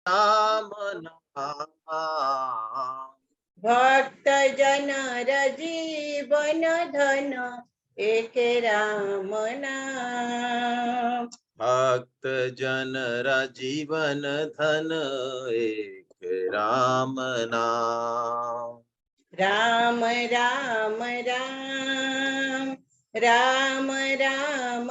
राम नाम। भक्त जनर जीवन धन एक राम नाम। भक्त जनर जीवन धन एक राम नाम। राम राम राम राम राम राम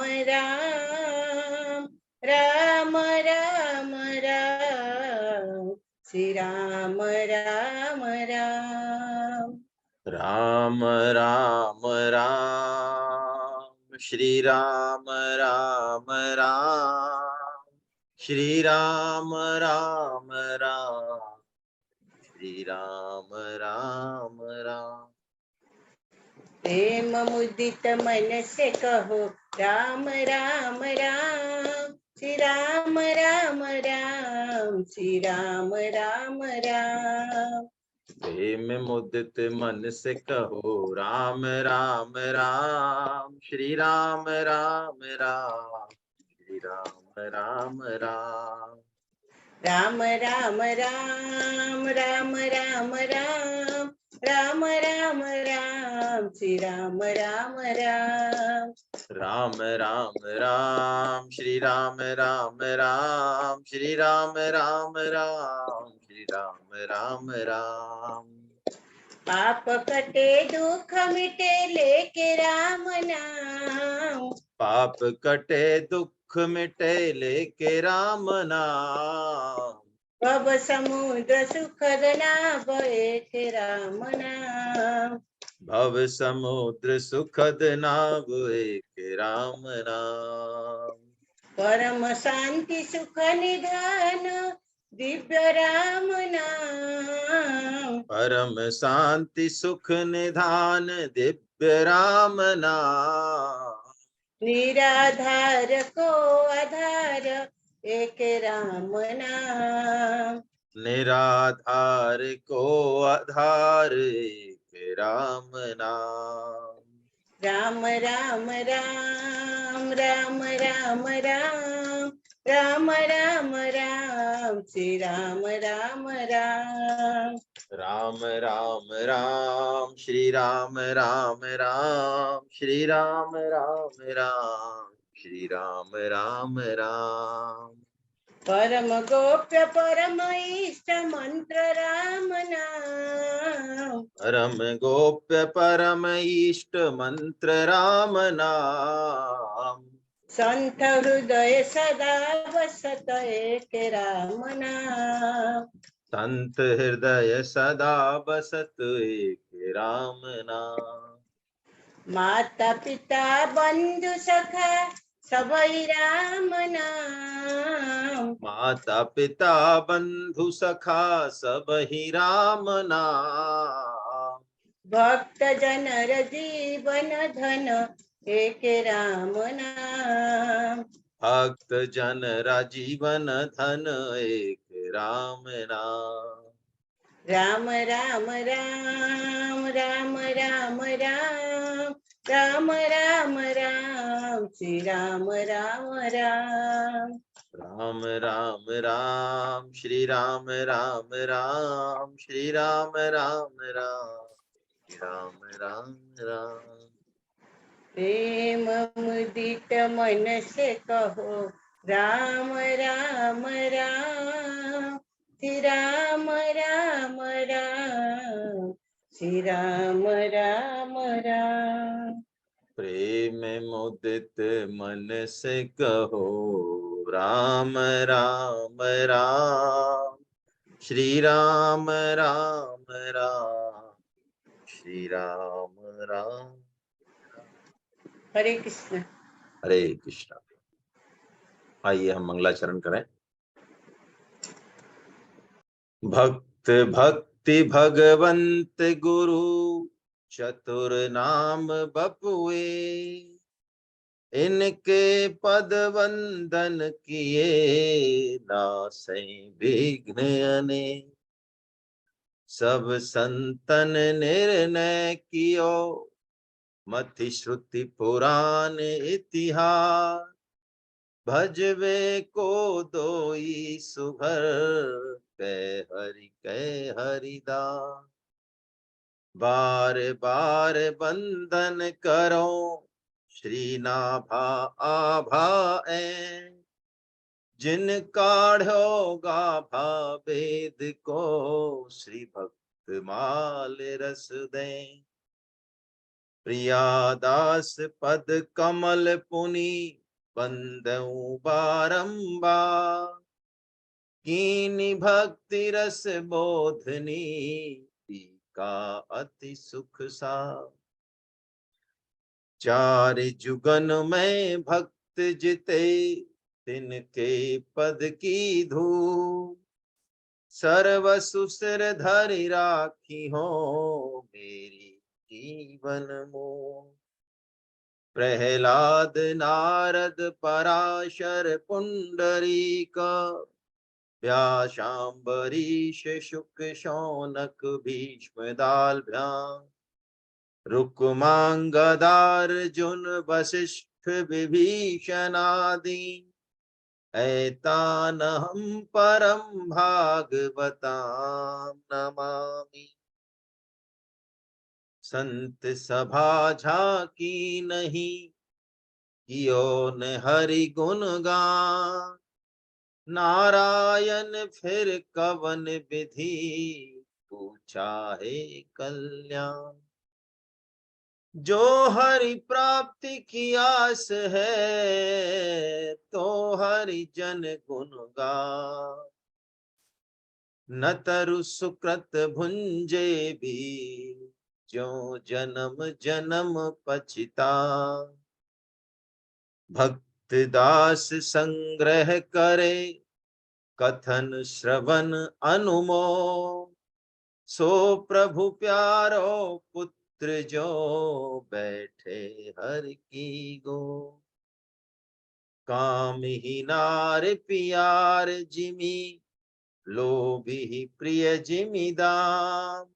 राम राम राम श्री राम राम राम। राम राम राम श्री राम राम राम श्री राम राम राम श्री राम राम राम। प्रेम मुदित मन से कहो राम राम राम श्री राम राम राम श्री राम राम राम। प्रेम मुदित मन से कहो राम राम राम श्री राम राम राम श्री राम राम राम। राम राम राम राम राम राम राम राम राम श्री राम राम राम। राम राम राम श्री राम राम राम श्री राम राम राम श्री राम राम राम। पाप कटे दुख मिटे लेके राम नाम। पाप कटे दुख मिटे लेके राम नाम। भव समुद्र सुखद नाव एक राम नाम। भव समुद्र सुखद नाव एक राम नाम। परम शांति सुख निधान दिव्य राम नाम। परम शांति सुख निधान दिव्य राम नाम। निराधार को आधार एक राम नाम। निराधार को आधार एक राम नाम। राम राम राम राम राम राम राम राम राम श्री राम राम राम। राम राम राम श्री राम राम राम श्री राम राम राम श्री राम राम राम। परम गोप्य परम इष्ट मंत्र राम नाम। परम गोप्य परम इष्ट मंत्र राम नाम। संत हृदय सदा बसत एक राम नाम। संत हृदय सदा बसत एक राम नाम। माता पिता बंधु सखा सबई राम नाम। माता पिता बंधु सखा सब ही राम नाम। भक्त जनर जीवन धन एक राम नाम। भक्त जन राजीवन धन एक राम नाम। राम राम राम राम राम राम राम राम राम श्री राम राम राम। राम राम राम श्री राम राम राम श्री राम राम राम श्री राम राम राम। प्रेम मुदित मन से कहो राम राम राम श्री राम राम राम श्री राम राम राम। प्रेम मुदित मन से कहो राम राम राम श्री राम राम राम श्री राम राम। हरे कृष्ण। हरे कृष्ण। आइए हम मंगलाचरण करें। भक्त भक्ति भगवंत गुरु चतुर नाम बपुए, इनके पद वंदन किए नासै विघ्न अनेक। सब संतन निर्णय कियो मति श्रुति पुराण इतिहास, भजवे को दोई सुभर, कह हरिदास। बार बार बंदन करो श्री नाभा आभा ऐ, जिन काढ़ो गाभा वेद को, श्री भक्त माल रस दें। प्रियादास पद कमल पुनि, बंदऊ बारंबार। कीनी भक्ति रस बोधनी, का अति सुख सा। चार जुगन में भक्त जिते, तिनके पद की धूल। सर्वसु सिर धरि राखी हो, मेरी जीवन मोह। प्रहलाद नारद पराशर पुंडरीक, व्यासांबरीश शुक शौनक भीष्म दालभ्याम। रुक्मांगदार जुन वशिष्ठ विभीषण आदि, ऐतान हम परम भागवताम नमामि। संत सभा झाकी नहीं, कियो न हरि गुण गान। नारायण फिर कवन विधि, पूछा है कल्याण। जो हरि प्राप्ति की आस है, तो हरि जन गुण गा। न तरु सुकृत भुंजे भी, जो जन्म जन्म पछिता। भक्त दास संग्रह करे, कथन श्रवण अनुमोद। सो प्रभु प्यारो पुत्र, जो बैठे हर की गो। काम ही नार पियार जिमी, लोभी प्रिय जिमी दाम।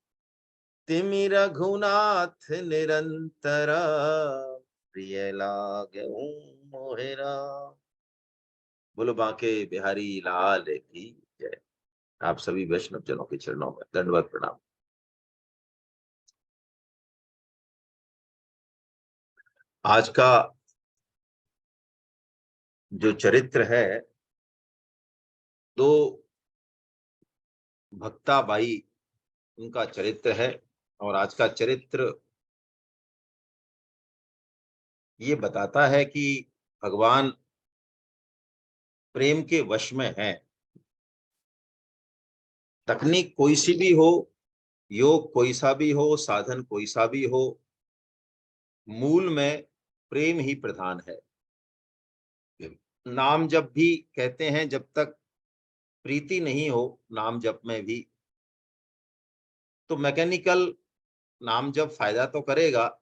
तिमि रघुनाथ निरंतर, प्रिय लागे मोहेरा। बोलो बांके बिहारी लाल की जय। आप सभी वैष्णव जनों के चरणों में दंडवत प्रणाम। आज का जो चरित्र है, दो भक्ताबाई उनका चरित्र है। और आज का चरित्र ये बताता है कि भगवान प्रेम के वश में है। तकनीक कोई सी भी हो, योग कोई सा भी हो, साधन कोई सा भी हो, मूल में प्रेम ही प्रधान है। नाम जप भी कहते हैं, जब तक प्रीति नहीं हो नाम जप में भी, तो मैकेनिकल नाम जप फायदा तो करेगा,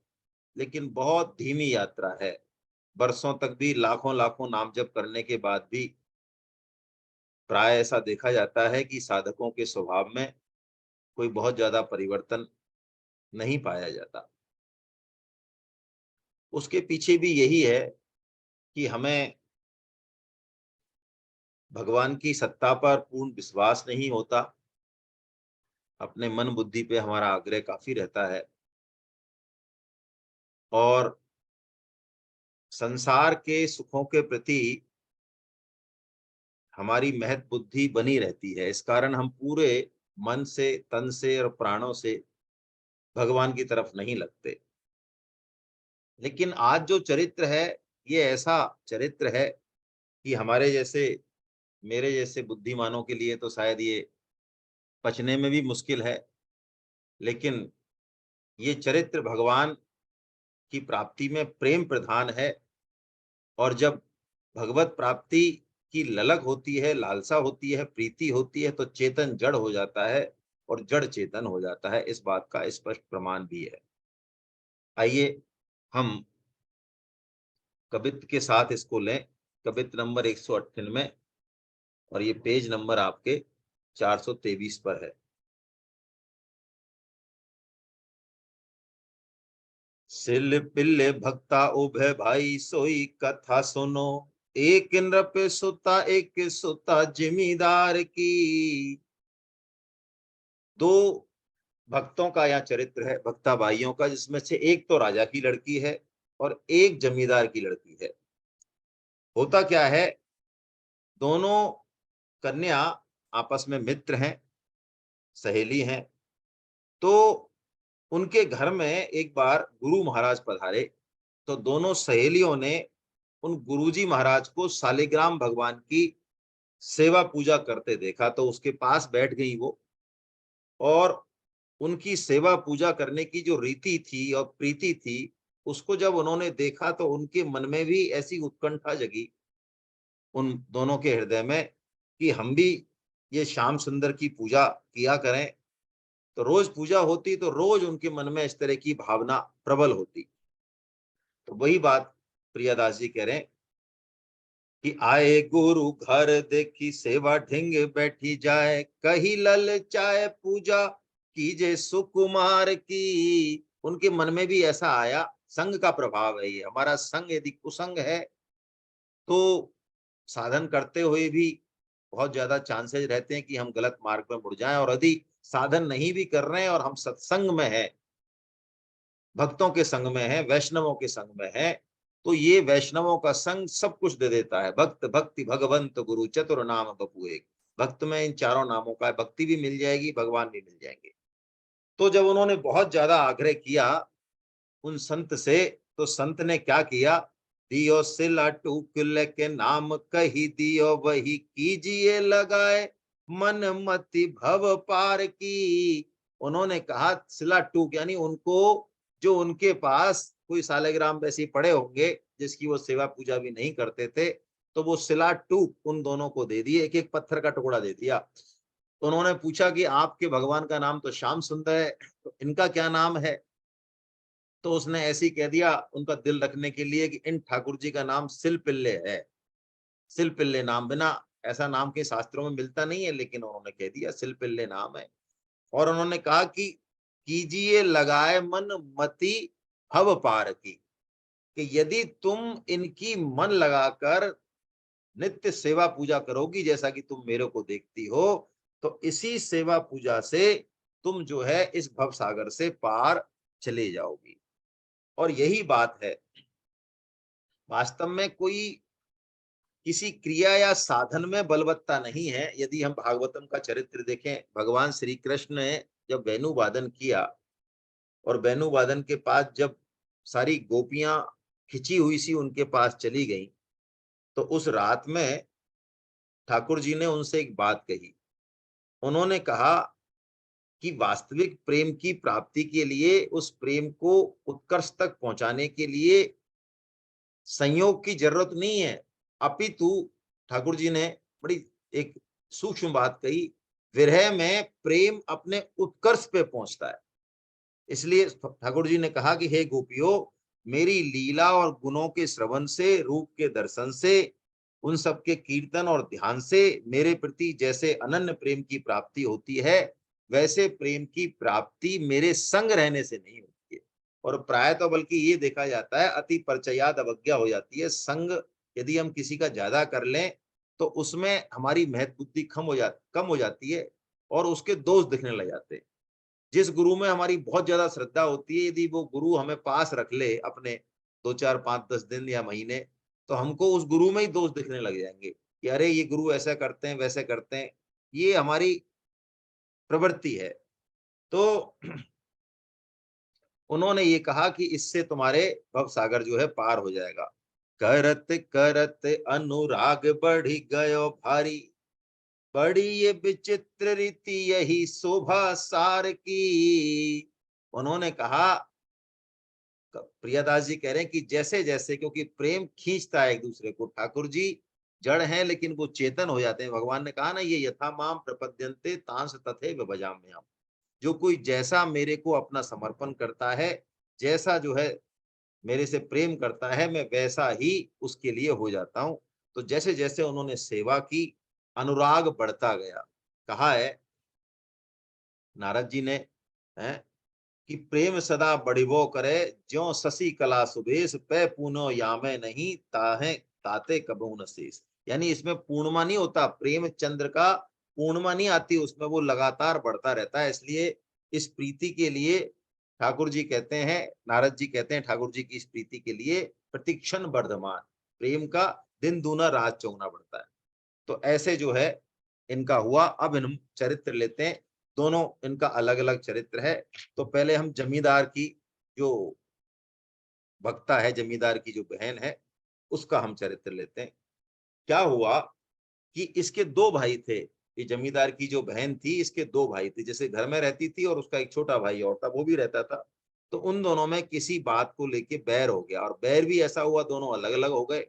लेकिन बहुत धीमी यात्रा है। बरसों तक भी, लाखों लाखों नाम जप करने के बाद भी प्राय ऐसा देखा जाता है कि साधकों के स्वभाव में कोई बहुत ज्यादा परिवर्तन नहीं पाया जाता। उसके पीछे भी यही है कि हमें भगवान की सत्ता पर पूर्ण विश्वास नहीं होता। अपने मन बुद्धि पे हमारा आग्रह काफी रहता है, और संसार के सुखों के प्रति हमारी महत बुद्धि बनी रहती है। इस कारण हम पूरे मन से, तन से और प्राणों से भगवान की तरफ नहीं लगते। लेकिन आज जो चरित्र है, ये ऐसा चरित्र है कि हमारे जैसे, मेरे जैसे बुद्धिमानों के लिए तो शायद ये पचने में भी मुश्किल है। लेकिन ये चरित्र भगवान की प्राप्ति में प्रेम प्रधान है। और जब भगवत प्राप्ति की ललक होती है, लालसा होती है, प्रीति होती है, तो चेतन जड़ हो जाता है और जड़ चेतन हो जाता है। इस बात का स्पष्ट प्रमाण भी है। आइए हम कवित्त के साथ इसको लें। कवित्त नंबर 198, और ये पेज नंबर आपके 423 पर है। सिल पिल्ले भक्ता उभय भाई, सोई कथा सुनो। एक नृप सुता एक सुता जिमीदार की। दो भक्तों का यहाँ चरित्र है, भक्ता भाइयों का, जिसमें से एक तो राजा की लड़की है और एक जमींदार की लड़की है। होता क्या है, दोनों कन्या आपस में मित्र हैं, सहेली हैं। तो उनके घर में एक बार गुरु महाराज पधारे, तो दोनों सहेलियों ने उन गुरुजी महाराज को शालिग्राम भगवान की सेवा पूजा करते देखा, तो उसके पास बैठ गई वो। और उनकी सेवा पूजा करने की जो रीति थी और प्रीति थी, उसको जब उन्होंने देखा तो उनके मन में भी ऐसी उत्कंठा जगी उन दोनों के हृदय में कि हम भी ये श्याम सुंदर की पूजा किया करें। तो रोज पूजा होती तो रोज उनके मन में इस तरह की भावना प्रबल होती। तो वही बात प्रियादास जी कह रहे हैं कि आए गुरु घर देखी सेवा ढिंग बैठी जाए, कही लल चाय पूजा कीजे सुकुमार की। उनके मन में भी ऐसा आया, संग का प्रभाव है ये, हमारा संग यदि कुसंग है तो साधन करते हुए भी बहुत ज्यादा चांसेस रहते हैं कि हम गलत मार्ग पर मुड़ जाएं। और यदि साधन नहीं भी कर रहे हैं और हम सत्संग में हैं, भक्तों के संग में है, वैष्णवों के संग में है, तो ये वैष्णवों का संग सब कुछ दे देता है। भक्त भक्ति भगवंत गुरु चतुर नाम बपू एक। भक्त में इन चारों नामों का है, भक्ति भी मिल जाएगी, भगवान भी मिल जाएंगे। तो जब उन्होंने बहुत ज्यादा आग्रह किया उन संत से, तो संत ने क्या किया, दियो सिला टूकल के नाम कही दियो वही कीजिए लगाए, मन मति भव पार की। उन्होंने कहा सिला टूक, यानी उनको, जो उनके पास कोई सालेग्राम वैसे पड़े होंगे जिसकी वो सेवा पूजा भी नहीं करते थे, तो वो सिला टूक उन दोनों को दे दिए, एक एक पत्थर का टुकड़ा दे दिया। तो उन्होंने पूछा कि आपके भगवान का नाम तो श्याम सुंदर है, तो इनका क्या नाम है। तो उसने ऐसे ही कह दिया उनका दिल रखने के लिए कि इन ठाकुर जी का नाम सिलपिल्ले है। सिलपिल्ले नाम, बिना ऐसा नाम के शास्त्रों में मिलता नहीं है, लेकिन उन्होंने कह दिया सिलपिल्ले नाम है। और उन्होंने कहा कि कीजिए लगाए मन मति भव पार की, कि यदि तुम इनकी मन लगाकर नित्य सेवा पूजा करोगी, जैसा कि तुम मेरे को देखती हो, तो इसी सेवा पूजा से तुम जो है इस भव सागर से पार चले जाओगी। और यही बात है, वास्तव में कोई किसी क्रिया या साधन में बलवत्ता नहीं है। यदि हम भागवतम का चरित्र देखें, भगवान श्री कृष्ण ने जब वेणु वादन किया और वेणु वादन के पास जब सारी गोपियां खिंची हुई सी उनके पास चली गई, तो उस रात में ठाकुर जी ने उनसे एक बात कही। उन्होंने कहा कि वास्तविक प्रेम की प्राप्ति के लिए, उस प्रेम को उत्कर्ष तक पहुंचाने के लिए संयोग की जरूरत नहीं है, अपितु ठाकुर जी ने बड़ी एक सूक्ष्म बात कही, विरह में प्रेम अपने उत्कर्ष पे पहुंचता है। इसलिए ठाकुर जी ने कहा कि हे गोपियों, मेरी लीला और गुणों के श्रवण से, रूप के दर्शन से, उन सबके कीर्तन और ध्यान से मेरे प्रति जैसे अनन्य प्रेम की प्राप्ति होती है, वैसे प्रेम की प्राप्ति मेरे संग रहने से नहीं होती है। और प्राय तो बल्कि ये देखा जाता है, अति परिचयाद अवज्ञा हो जाती है। संग यदि हम किसी का ज्यादा कर लें तो उसमें हमारी महत्व बुद्धि कम हो जाती है और उसके दोष दिखने लग जाते हैं। जिस गुरु में हमारी बहुत ज्यादा श्रद्धा होती है, यदि वो गुरु हमें पास रख ले अपने 2 4 5 10 दिन या महीने, तो हमको उस गुरु में ही दोष दिखने लग जाएंगे कि अरे ये गुरु ऐसा करते हैं वैसे करते हैं। ये हमारी प्रवृत्ति है। तो उन्होंने ये कहा कि इससे तुम्हारे भव सागर जो है पार हो जाएगा। करत करत अनुराग बढ़ी गयो भारी, बड़ी ये विचित्र रीति यही शोभा सार की। उन्होंने कहा, प्रियादास जी कह रहे हैं कि जैसे जैसे, क्योंकि प्रेम खींचता है एक दूसरे को, ठाकुर जी जड़ हैं लेकिन वो चेतन हो जाते हैं। भगवान ने कहा ना, ये यथा माम प्रपद्यन्ते तांस तथे विभजाम्यहम्। जो कोई जैसा मेरे को अपना समर्पण करता है, जैसा जो है मेरे से प्रेम करता है, मैं वैसा ही उसके लिए हो जाता हूँ। तो जैसे जैसे उन्होंने सेवा की, अनुराग बढ़ता गया। कहा है नारद जी ने, है कि प्रेम सदा बढ़िबो करे, ज्यो शशि कला सुबेश पै पूनो यामे नहीं ताहे ताते कबहू न शेष। यानी इसमें पूर्णिमा नहीं होता, प्रेम चंद्र का पूर्णिमा नहीं आती उसमें, वो लगातार बढ़ता रहता है। इसलिए इस प्रीति के लिए ठाकुर जी कहते हैं, नारद जी कहते हैं ठाकुर जी की इस प्रीति के लिए प्रतिक्षण वर्धमान, प्रेम का दिन दूना रात चौगुना बढ़ता है। तो ऐसे जो है इनका हुआ। अब इन चरित्र लेते हैं, दोनों इनका अलग अलग चरित्र है। तो पहले हम जमींदार की जो भक्ता है, जमींदार की जो बहन है, उसका हम चरित्र लेते हैं। क्या हुआ कि इसके दो भाई थे। ये जमींदार की जो बहन थी, इसके दो भाई थे, जैसे घर में रहती थी और उसका एक छोटा भाई और था, वो भी रहता था। तो उन दोनों में किसी बात को लेके बैर हो गया, और बैर भी ऐसा हुआ दोनों अलग अलग हो गए।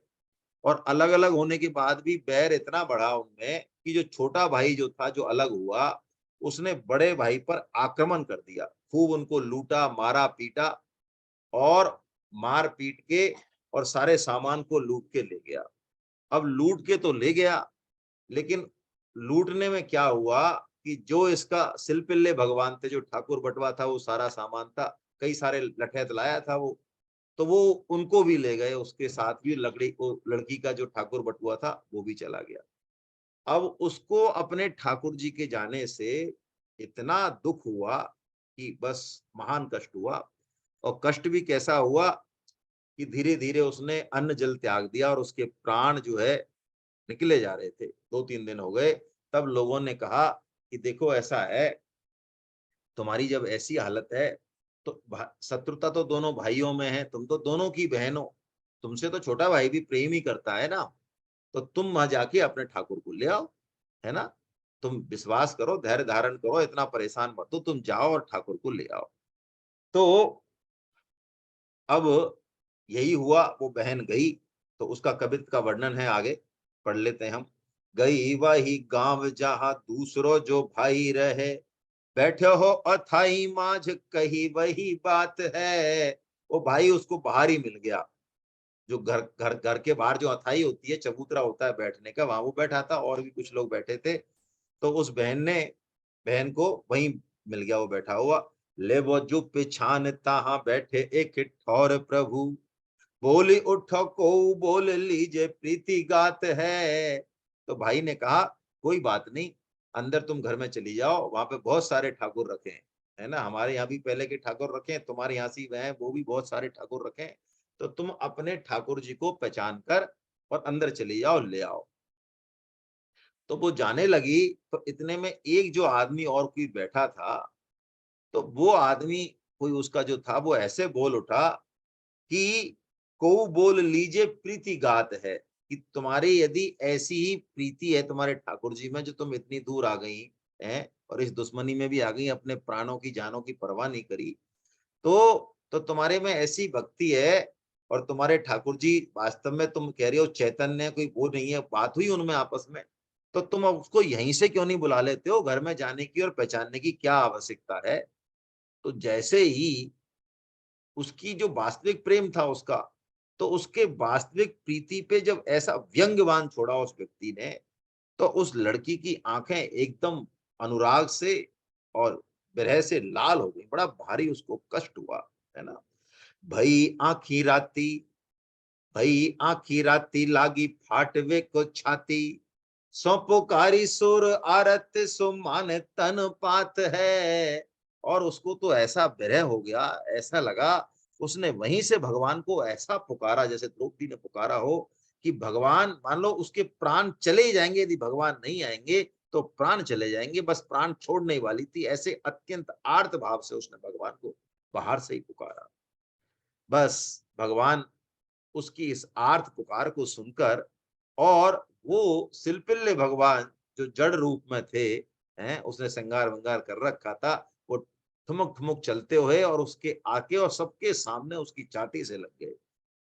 और अलग अलग होने के बाद भी बैर इतना बढ़ा उनमें कि जो छोटा भाई जो था, जो अलग हुआ, उसने बड़े भाई पर आक्रमण कर दिया, खूब उनको लूटा, मारा पीटा, और मार पीट के और सारे सामान को लूट के ले गया। अब लूट के तो ले गया, लेकिन लूटने में क्या हुआ कि जो इसका सिलपिल्ले भगवान थे, जो ठाकुर बटवा था, वो सारा सामान था, कई सारे लठैत लाया था वो, तो वो उनको भी ले गए, उसके साथ भी लकड़ी को, लड़की का जो ठाकुर बटुआ था वो भी चला गया। अब उसको अपने ठाकुर जी के जाने से इतना दुख हुआ कि बस महान कष्ट हुआ। और कष्ट भी कैसा हुआ कि धीरे धीरे उसने अन्न जल त्याग दिया, और उसके प्राण जो है निकले जा रहे थे, 2-3 दिन हो गए। तब लोगों ने कहा कि देखो ऐसा है, तुम्हारी जब ऐसी हालत है तो शत्रुता तो दोनों भाइयों में है, तुम तो दोनों की बहन हो, तुमसे तो छोटा भाई भी प्रेम ही करता है ना, तो तुम वहां जाके अपने ठाकुर को ले आओ, है ना। तुम विश्वास करो, धैर्य धारण करो, इतना परेशान मत हो, तुम जाओ और ठाकुर को ले आओ। तो अब यही हुआ, वो बहन गई। तो उसका कवित्व का वर्णन है, आगे पढ़ लेते हैं हम। गई वही गांव जहां दूसरो जो भाई रहे, बैठे हो अथाई माझ कही वही बात है। वो भाई उसको बाहर ही मिल गया, जो घर घर घर के बाहर जो अथाई होती है, चबूतरा होता है बैठने का, वहां वो बैठा था, और भी कुछ लोग बैठे थे। तो उस बहन को वहीं मिल गया, वो बैठा हुआ। ले वो जो पिछान तहां बैठे एक ठौर प्रभु, बोली उठो को बोल लीजिए प्रीति गात है। तो भाई ने कहा कोई बात नहीं, अंदर तुम घर में चली जाओ, वहां पे बहुत सारे ठाकुर रखे हैं, है ना, हमारे यहाँ भी पहले के ठाकुर रखे हैं, तुम्हारे यहाँ से वह वो भी बहुत सारे ठाकुर रखे हैं, तो तुम अपने ठाकुर जी को पहचान कर और अंदर चली जाओ, ले आओ। तो वो जाने लगी, तो इतने में एक जो आदमी और कोई बैठा था, तो वो आदमी कोई उसका जो था, वो ऐसे बोल उठा कि को बोल लीजिए प्रीति गात है, कि तुम्हारी यदि ऐसी ही प्रीति है तुम्हारे ठाकुर जी में, जो तुम इतनी दूर आ गई हैं और इस दुश्मनी में भी आ गई, अपने प्राणों की जानों की परवाह नहीं करी, तो तुम्हारे में ऐसी भक्ति है, और तुम्हारे ठाकुर जी वास्तव में, तुम कह रहे हो चैतन्य, कोई वो नहीं है, बात हुई उनमें आपस में, तो तुम अब उसको यहीं से क्यों नहीं बुला लेते हो, घर में जाने की और पहचानने की क्या आवश्यकता है। तो जैसे ही उसकी जो वास्तविक प्रेम था उसका, तो उसके वास्तविक प्रीति पे जब ऐसा व्यंग्यवान छोड़ा उस व्यक्ति ने, तो उस लड़की की आंखें एकदम अनुराग से और विरह से लाल हो गई, बड़ा भारी उसको कष्ट हुआ, है ना। भई आखी राती, भई आखी राती लागी फाटवे को छाती, सो पुकारी सुर आरत सो मान तन पात है। और उसको तो ऐसा विरह हो गया, ऐसा लगा, उसने वहीं से भगवान को ऐसा पुकारा जैसे द्रौपदी ने पुकारा हो, कि भगवान, मान लो उसके प्राण चले ही जाएंगे, यदि भगवान नहीं आएंगे तो प्राण चले जाएंगे, बस प्राण छोड़ने वाली थी, ऐसे अत्यंत आर्त भाव से उसने भगवान को बाहर से ही पुकारा। बस भगवान उसकी इस आर्त पुकार को सुनकर, और वो सिलपिल्ले भगवान जो जड़ रूप में थे, हैं, उसने श्रृंगार वंगार कर रखा था, वो ठुमक ठुमक चलते हुए और उसके आके और सबके सामने उसकी चाटी से लग गए।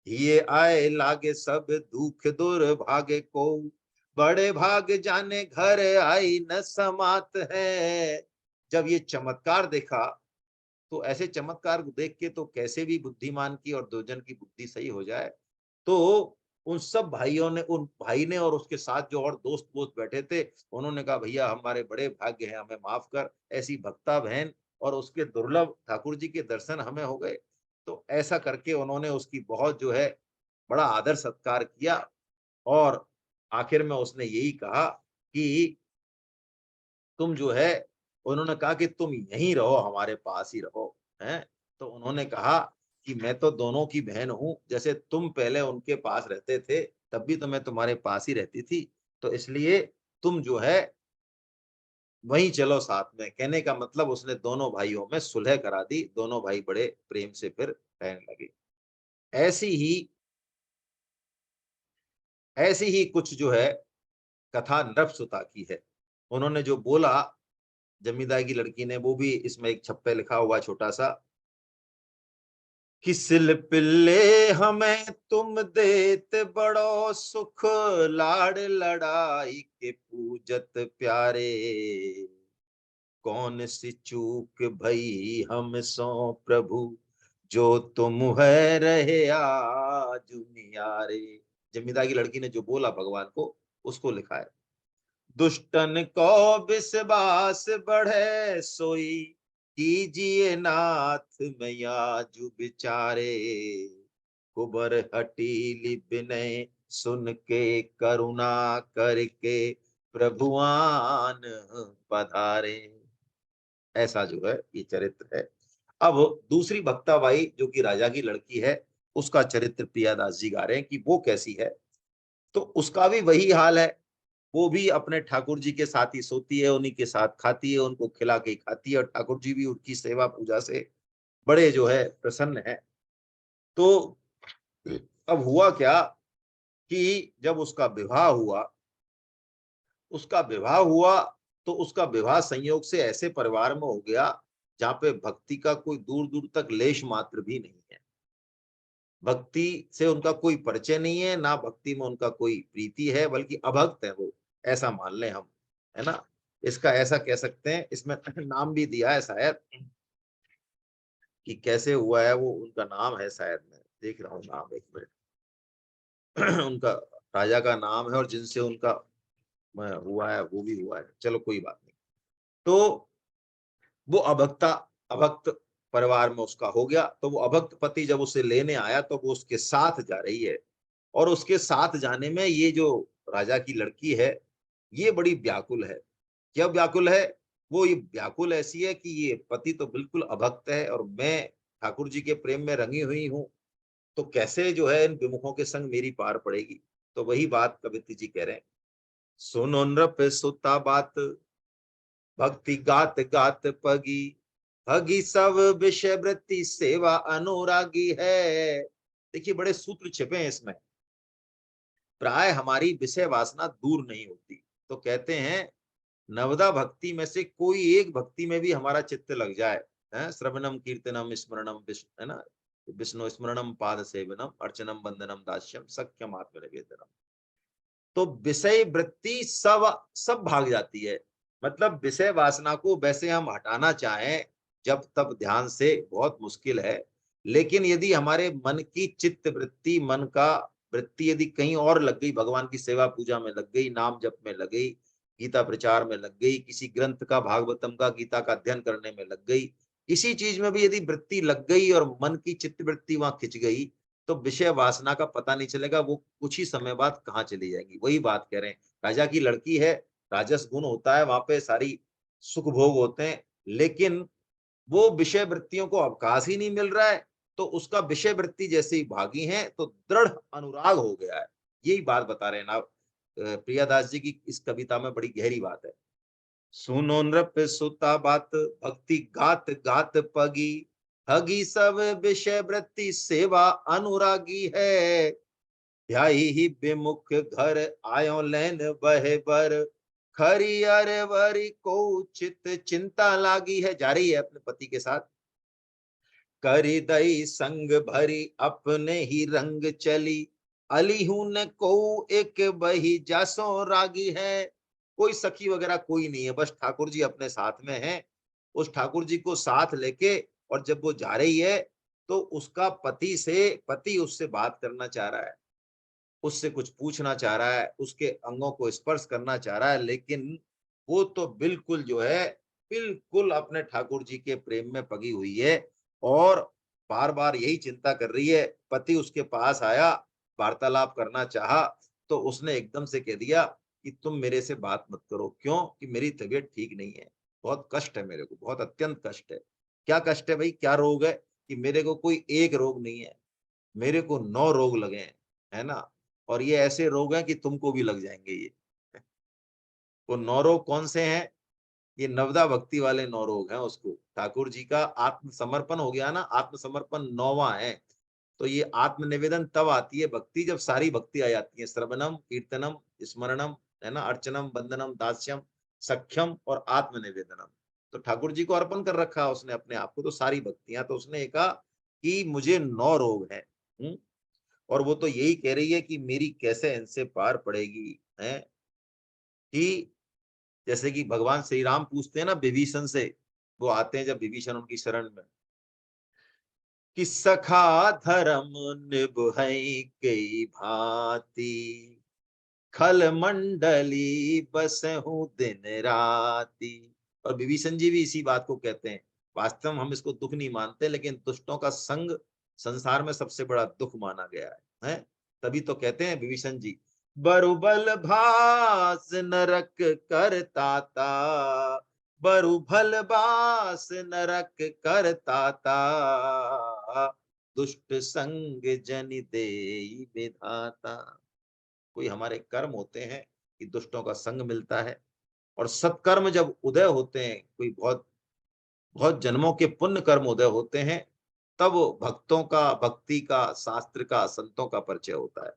ये आए लागे सब दुख दूर भागे को, बड़े भाग जाने घर आई न समात है। जब ये चमत्कार देखा, तो ऐसे चमत्कार देख के तो कैसे भी बुद्धिमान की और दुर्जन की बुद्धि सही हो जाए। तो उन सब भाइयों ने, उन भाई ने और उसके साथ जो और दोस्त वोस्त बैठे थे, उन्होंने कहा भैया हमारे बड़े भाग्य हैं, हमें माफ कर, ऐसी भक्ता बहन और उसके दुर्लभ ठाकुर जी के दर्शन हमें हो गए। तो ऐसा करके उन्होंने उसकी बहुत जो है बड़ा आदर सत्कार किया। और आखिर में उसने यही कहा कि तुम जो है, उन्होंने कहा कि तुम यहीं रहो, हमारे पास ही रहो, हैं? तो उन्होंने कहा कि मैं तो दोनों की बहन हूँ, जैसे तुम पहले उनके पास रहते थे, तब भी तो मैं तुम्हारे पास ही रहती थी, तो इसलिए तुम जो है वहीं चलो साथ में। कहने का मतलब उसने दोनों भाइयों में सुलह करा दी, दोनों भाई बड़े प्रेम से फिर रहने लगे। ऐसी ही ऐसी ही कुछ जो है कथा नरपसुता की है। उन्होंने जो बोला जमींदार की लड़की ने, वो भी इसमें एक छप्पे लिखा हुआ छोटा सा कि सिल पिल्ले हमें तुम देते बड़ो सुख, लाड़ लड़ाई के पूजत प्यारे, कौन सी चूक भई हम सो प्रभु, जो तुम है रहे आज नियारे। जमींदार की लड़की ने जो बोला भगवान को, उसको लिखा है। दुष्टन को विश्वास बढ़े सोई, कीजिए नाथ मैया जु बिचारे, कुबर हटीली विनय सुन के करुणा करके प्रभुआन पधारे। ऐसा जो है ये चरित्र है। अब दूसरी भक्ताबाई जो कि राजा की लड़की है, उसका चरित्र प्रियादास जी गा रहे हैं कि वो कैसी है। तो उसका भी वही हाल है, वो भी अपने ठाकुर जी के साथ ही सोती है, उन्हीं के साथ खाती है, उनको खिला के खाती है, और ठाकुर जी भी उनकी सेवा पूजा से बड़े जो है प्रसन्न है। तो अब हुआ क्या कि जब उसका विवाह हुआ तो उसका विवाह संयोग से ऐसे परिवार में हो गया जहाँ पे भक्ति का कोई दूर दूर तक लेश मात्र भी नहीं है। भक्ति से उनका कोई परिचय नहीं है, ना भक्ति में उनका कोई प्रीति है, बल्कि अभक्त है वो, ऐसा मान लें हम, है ना। इसका ऐसा कह सकते हैं, इसमें नाम भी दिया है शायद कि कैसे हुआ है वो, उनका नाम है शायद, मैं देख रहा हूँ नाम एक मिनट। उनका राजा का नाम है और जिनसे उनका हुआ है वो भी हुआ है, चलो कोई बात नहीं। तो वो अभक्त परिवार में उसका हो गया, तो वो अभक्त पति जब उसे लेने आया तो वो उसके साथ जा रही है, और उसके साथ जाने में ये जो राजा की लड़की है, ये बड़ी व्याकुल है। क्या व्याकुल है? वो ये व्याकुल ऐसी है कि ये पति तो बिल्कुल अभक्त है और मैं ठाकुर जी के प्रेम में रंगी हुई हूँ, तो कैसे जो है इन विमुखों के संग मेरी पार पड़ेगी। तो वही बात कवित्री जी कह रहे हैं, सुनो नृप सुता बात, भक्ति गात गात पगी, भगी सब विषय वृत्ति सेवा अनुरागी है। देखिए बड़े सूत्र छिपे हैं इसमें। प्राय हमारी विषय वासना दूर नहीं होती, तो कहते हैं नवदा भक्ति में से कोई एक भक्ति में भी हमारा चित्त लग जाए, है श्रवणम कीर्तनम स्मरणम विष्णु, है ना, विष्णु स्मरणम पाद सेवनम अर्चनम वंदनम दास्यम सख्यम आत्म निवेदनम, तो विषय वृत्ति सब सब भाग जाती है। मतलब विषय वासना को वैसे हम हटाना चाहें जब तब ध्यान से बहुत मुश्किल है, लेकिन यदि हमारे मन की चित्त वृत्ति, मन का वृत्ति यदि कहीं और लग गई, भगवान की सेवा पूजा में लग गई, नाम जप में लग गई, गीता प्रचार में लग गई, किसी ग्रंथ का, भागवतम का, गीता का अध्ययन करने में लग गई, किसी चीज में भी यदि वृत्ति लग गई और मन की चित्त वृत्ति वहां खिंच गई, तो विषय वासना का पता नहीं चलेगा, वो कुछ ही समय बाद कहाँ चली जाएगी। वही बात कह रहे हैं, राजा की लड़की है, राजस गुण होता है, वहां पे सारी सुख भोग होते हैं, लेकिन वो विषय वृत्तियों को अवकाश ही नहीं मिल रहा है, तो उसका विषय वृत्ति जैसे ही भागी है तो दृढ़ अनुराग हो गया है। यही बात बता रहे हैं ना प्रियादास जी की इस कविता में, बड़ी गहरी बात है। सुनो नृप सुता बात, भक्ति गात गात पगी, हगी सब विषय वृत्ति सेवा अनुरागी है, ध्याई ही विमुख घर आयो लैन बहे बर, खरी अरे वरी को चित चिंता लागी है। जा रही है अपने पति के साथ, करी दई संग भरी अपने ही रंग चली, अली हूं न को एक बही जासो रागी है। कोई सखी वगैरह कोई नहीं है, बस ठाकुर जी अपने साथ में हैं। उस ठाकुर जी को साथ लेके और जब वो जा रही है तो उसका पति उससे बात करना चाह रहा है, उससे कुछ पूछना चाह रहा है, उसके अंगों को स्पर्श करना चाह रहा है, लेकिन वो तो बिल्कुल जो है, बिल्कुल अपने ठाकुर जी के प्रेम में पगी हुई है और बार बार यही चिंता कर रही है। पति उसके पास आया, वार्तालाप करना चाहा, तो उसने एकदम से कह दिया कि तुम मेरे से बात मत करो। क्यों? कि मेरी तबीयत ठीक नहीं है, बहुत कष्ट है मेरे को, बहुत अत्यंत कष्ट है। क्या कष्ट है भाई, क्या रोग है? कि मेरे को कोई एक रोग नहीं है, मेरे को 9 रोग लगे हैं, है ना? और ये ऐसे रोग हैं कि तुमको भी लग जाएंगे ये। वो 9 रोग कौन से हैं? ये नवदा भक्ति वाले 9 रोग हैं। उसको ठाकुर जी का आत्मसमर्पण हो गया ना, आत्मसमर्पण 9वां है। तो ये आत्मनिवेदन तब आती है भक्ति, जब सारी भक्ति आ जाती है, श्रवणम, कीर्तनम, स्मरणम, है ना, अर्चनम, बंदनम, दास्यम, सख्यम और आत्मनिवेदनम। तो ठाकुर जी को अर्पण कर रखा है उसने अपने आप को, तो सारी भक्तियां। तो उसने कहा कि मुझे 9 रोग है। और वो तो यही कह रही है कि मेरी कैसे इनसे पार पड़ेगी, है कि जैसे कि भगवान श्री राम पूछते हैं ना विभीषण से, वो आते हैं जब विभीषण उनकी शरण में, कि सखा धर्म निभई कई भांति, खल मंडली बसहु दिन राति। और विभीषण जी भी इसी बात को कहते हैं। वास्तव में हम इसको दुख नहीं मानते, लेकिन दुष्टों का संग संसार में सबसे बड़ा दुख माना गया है? तभी तो कहते हैं विभीषण जी, बरुबल भास नरक करताता, बरुभल बास नरक करताता, दुष्ट संग जन देई विधाता। कोई हमारे कर्म होते हैं कि दुष्टों का संग मिलता है, और सत्कर्म जब उदय होते हैं, कोई बहुत बहुत जन्मों के पुण्य कर्म उदय होते हैं, तब भक्तों का, भक्ति का, शास्त्र का, संतों का परिचय होता है।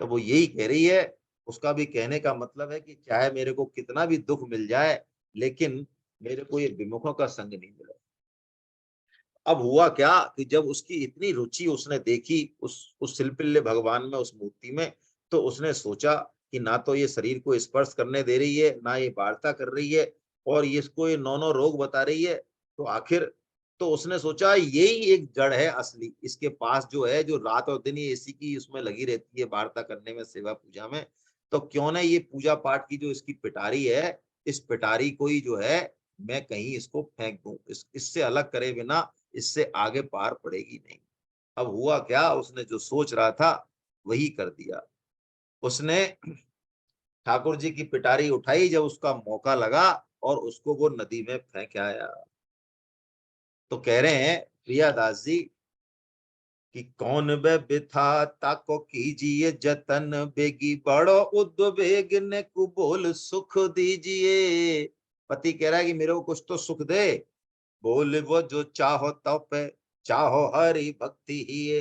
तो वो यही कह रही है। उसका भी कहने का मतलब है कि चाहे मेरे को कितना भी दुख मिल जाए, लेकिन मेरे को ये विमुखों का संग नहीं मिला। अब हुआ क्या कि जब उसकी इतनी रुचि उसने देखी उस शिल्पिल्य भगवान में, उस मूर्ति में, तो उसने सोचा कि ना तो ये शरीर को स्पर्श करने दे रही है, ना ये वार्ता कर रही है, और ये इसको ये 9 रोग बता रही है। तो आखिर तो उसने सोचा यही एक जड़ है असली, इसके पास जो है, जो रात और दिन ये इसी की उसमें लगी रहती है, वार्ता करने में, सेवा पूजा में। तो क्यों ना ये पूजा पाठ की जो इसकी पिटारी है, इस पिटारी को ही जो है मैं कहीं इसको फेंक दूं, इससे अलग करे बिना इससे आगे पार पड़ेगी नहीं। अब हुआ क्या, उसने जो सोच रहा था वही कर दिया। उसने ठाकुर जी की पिटारी उठाई जब उसका मौका लगा, और उसको वो नदी में फेंक आया। तो कह रहे हैं प्रियादास जी कि कौन बे बिथा ताको कीजिए जतन, बेगी बड़ो उद्वेग ने कुबोल सुख दीजिए। पति कह रहा है कि मेरे को कुछ तो सुख दे। बोल वो जो चाहो तो पे, चाहो हरि भक्ति ही है,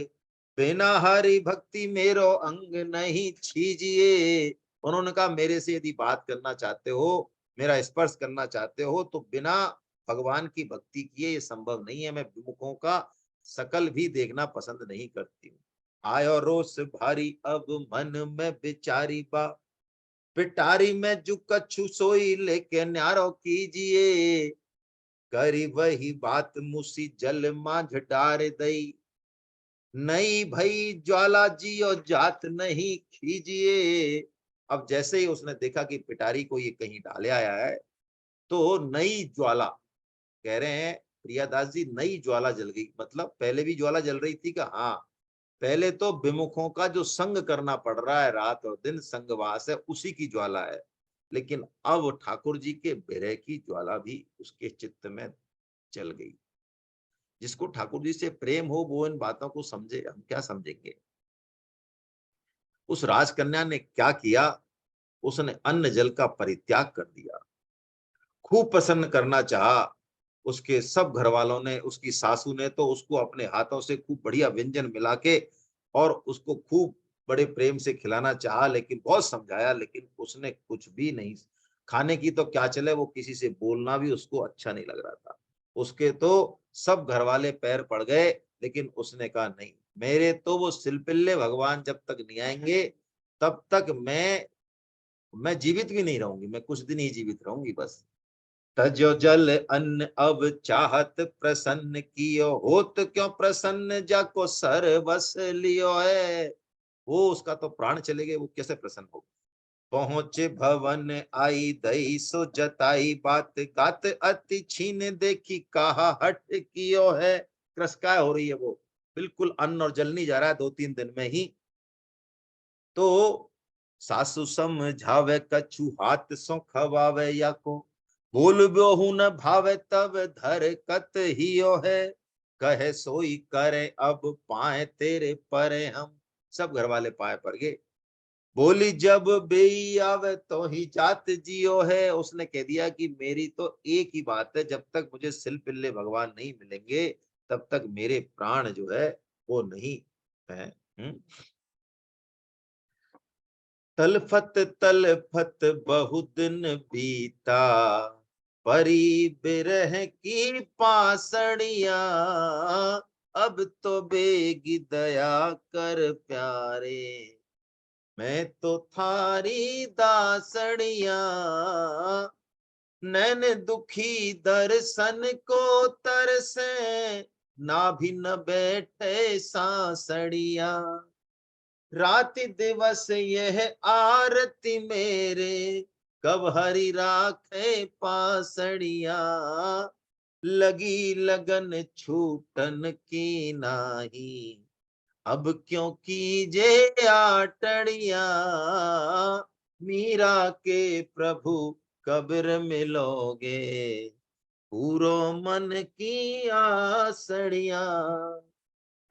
बिना हरि भक्ति मेरो अंग नहीं छीजिए। उन्होंने कहा मेरे से यदि बात करना चाहते हो, मेरा स्पर्श करना चाहते हो, तो बिना भगवान की भक्ति किए ये संभव नहीं है। मैं विमुखों का शकल भी देखना पसंद नहीं करती हूँ। आयो रोष भारी अब मन में बिचारी बा, पिटारी में जो कछु सोई लेके न्यारो कीजिए, करी वही बात मुसी जल मांझ डार दई, नई भई ज्वाला जियो जात नहीं खीजिए। अब जैसे ही उसने देखा कि पिटारी को ये कहीं डाले आया है, तो नई ज्वाला, कह रहे हैं प्रियादास जी, नई ज्वाला जल गई। मतलब पहले भी ज्वाला जल रही थी का? हाँ, पहले तो विमुखों का जो संग करना पड़ रहा है, रात और दिन संगवास है, उसी की ज्वाला है। लेकिन अब ठाकुर जी के विरह की ज्वाला भी उसके चित्त में जल गई। जिसको ठाकुर जी से प्रेम हो वो इन बातों को समझे, हम क्या समझेंगे। उस राजकन्या ने क्या किया, उसने अन्न जल का परित्याग कर दिया। खूब प्रसन्न करना चाहा, उसके सब घर वालों ने, उसकी सासू ने तो उसको अपने हाथों से खूब बढ़िया व्यंजन मिला के और उसको खूब बड़े प्रेम से खिलाना चाहा, लेकिन बहुत समझाया, लेकिन उसने कुछ भी नहीं। खाने की तो क्या चले, वो किसी से बोलना भी उसको अच्छा नहीं लग रहा था। उसके तो सब घर वाले पैर पड़ गए, लेकिन उसने कहा नहीं, मेरे तो वो शिल्पिल्ले भगवान जब तक नहीं आएंगे, तब तक मैं जीवित भी नहीं रहूंगी, मैं कुछ दिन ही जीवित रहूंगी बस। तजो जल अन्न अब चाहत प्रसन्न कियो, होत क्यों प्रसन्न जाको सर बस लियो है। वो उसका तो प्राण चले गए, वो कैसे प्रसन्न हो। पहुंचे भवन आई दई सो जताई बात, गात अति छीन देखी कहा हट कियो है। त्रस्काय हो रही है वो, बिल्कुल अन्न और जल नहीं जा रहा है 2-3 दिन में ही। तो सासु समझावे कछु हाथ सो खवावे या को, बोल ब्योहू न भावे तब धर कत हियो है, कहे सोई करे अब पाए तेरे परे हम। सब घर वाले पाए पर गए। बोली जब बेई आवे तो ही जात जियो है। उसने कह दिया कि मेरी तो एक ही बात है, जब तक मुझे सिल पिल्ले भगवान नहीं मिलेंगे तब तक मेरे प्राण जो है वो नहीं है। तलफत तलफत बहु दिन बीता, परी बिरह की पासड़िया, अब तो बेगी दया कर प्यारे, मैं तो थारी दासड़िया, नैन दुखी दर्शन को तरसे, ना भी न बैठे सांसड़िया, राति दिवस यह आरती मेरे, कब हरि राखे पासड़िया, लगी लगन छूटन की नाही, अब क्यों कीजे आटड़िया, मीरा के प्रभु कब्र मिलोगे, पूरो मन की आसड़िया।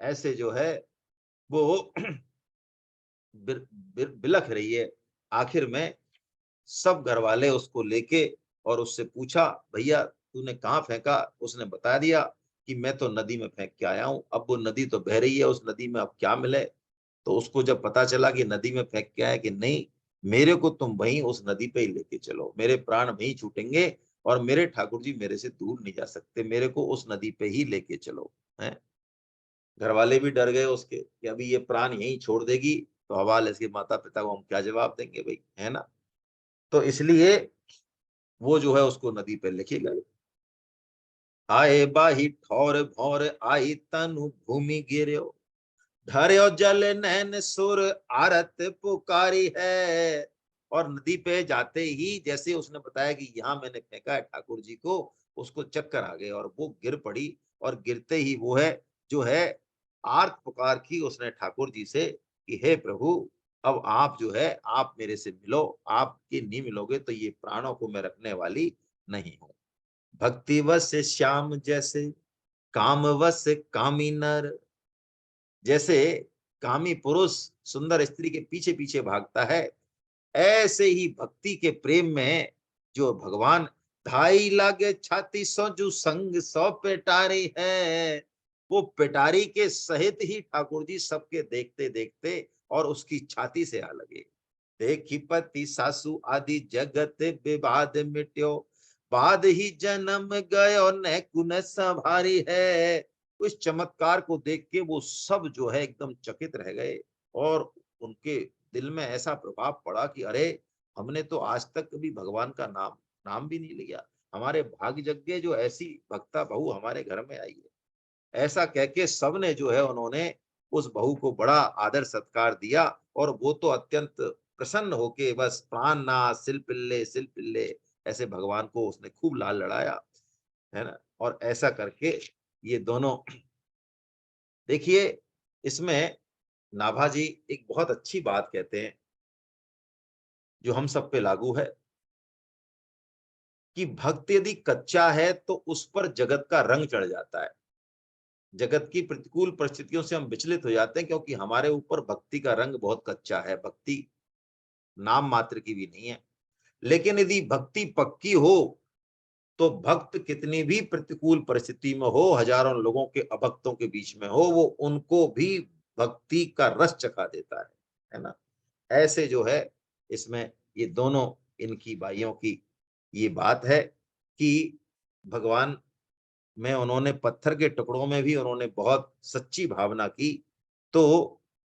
ऐसे जो है वो बिलख रही है। आखिर में सब घर वाले उसको लेके और उससे पूछा, भैया तूने कहाँ फेंका? उसने बता दिया कि मैं तो नदी में फेंक के आया हूँ। अब वो नदी तो बह रही है, उस नदी में अब क्या मिले। तो उसको जब पता चला कि नदी में फेंक के आया, कि नहीं, मेरे को तुम वहीं उस नदी पे ही लेके चलो, मेरे प्राण वहीं छूटेंगे और मेरे ठाकुर जी मेरे से दूर नहीं जा सकते, मेरे को उस नदी पे ही लेके चलो। है, घर वाले भी डर गए उसके कि अभी ये प्राण यहीं छोड़ देगी तो हवाल इसके माता पिता को हम क्या जवाब देंगे भाई, है ना। तो इसलिए वो जो है उसको नदी पे लेके गए। आए बाही ठौर भौर आई तनु भूमि गिर्यो, ढर्यो जल नैन सुर आरत पुकारी है। और नदी पे जाते ही जैसे उसने बताया कि यहाँ मैंने फेंका है ठाकुर जी को, उसको चक्कर आ गए और वो गिर पड़ी। और गिरते ही वो है जो है आर्त पुकार की उसने ठाकुर जी से कि हे प्रभु, अब आप जो है आप मेरे से मिलो, आपके नहीं मिलोगे तो ये प्राणों को मैं रखने वाली नहीं हूं। भक्ति वश श्याम जैसे, काम वश कामी नर। जैसे कामी पुरुष सुंदर स्त्री के पीछे पीछे भागता है, ऐसे ही भक्ति के प्रेम में जो भगवान, धाई लागे छाती सो जो संग सौ पेटारी है। वो पेटारी के सहित ही ठाकुर जी सबके देखते देखते और उसकी छाती से आ लगे। देखी पति सासु आदि जगत विवाद मिट्यो, बाद ही जन्म गयो न कुन संभारी है। उस चमत्कार को देख के वो सब जो है एकदम चकित रह गए और उनके दिल में ऐसा प्रभाव पड़ा कि अरे, हमने तो आज तक कभी भगवान का नाम नाम भी नहीं लिया, हमारे भाग्य जग गए जो ऐसी भक्ता बहू हमारे घर में आई है। ऐसा कह के सबने जो है उन्होंने उस बहू को बड़ा आदर सत्कार दिया। और वो तो अत्यंत प्रसन्न होके बस प्राण नाथ सिल पिल्ले ऐसे भगवान को उसने खूब लाल लड़ाया, है ना। और ऐसा करके ये दोनों, देखिए इसमें नाभाजी एक बहुत अच्छी बात कहते हैं जो हम सब पे लागू है, कि भक्त यदि कच्चा है तो उस पर जगत का रंग चढ़ जाता है। जगत की प्रतिकूल परिस्थितियों से हम विचलित हो जाते हैं क्योंकि हमारे ऊपर भक्ति का रंग बहुत कच्चा है, भक्ति नाम मात्र की भी नहीं है। लेकिन यदि भक्ति पक्की हो तो भक्त कितनी भी प्रतिकूल परिस्थिति में हो, हजारों लोगों के अभक्तों के बीच में हो, वो उनको भी भक्ति का रस चखा देता है ना। ऐसे जो है इसमें ये दोनों इनकी बाइयों की ये बात है कि भगवान में उन्होंने पत्थर के टुकड़ों में भी उन्होंने बहुत सच्ची भावना की। तो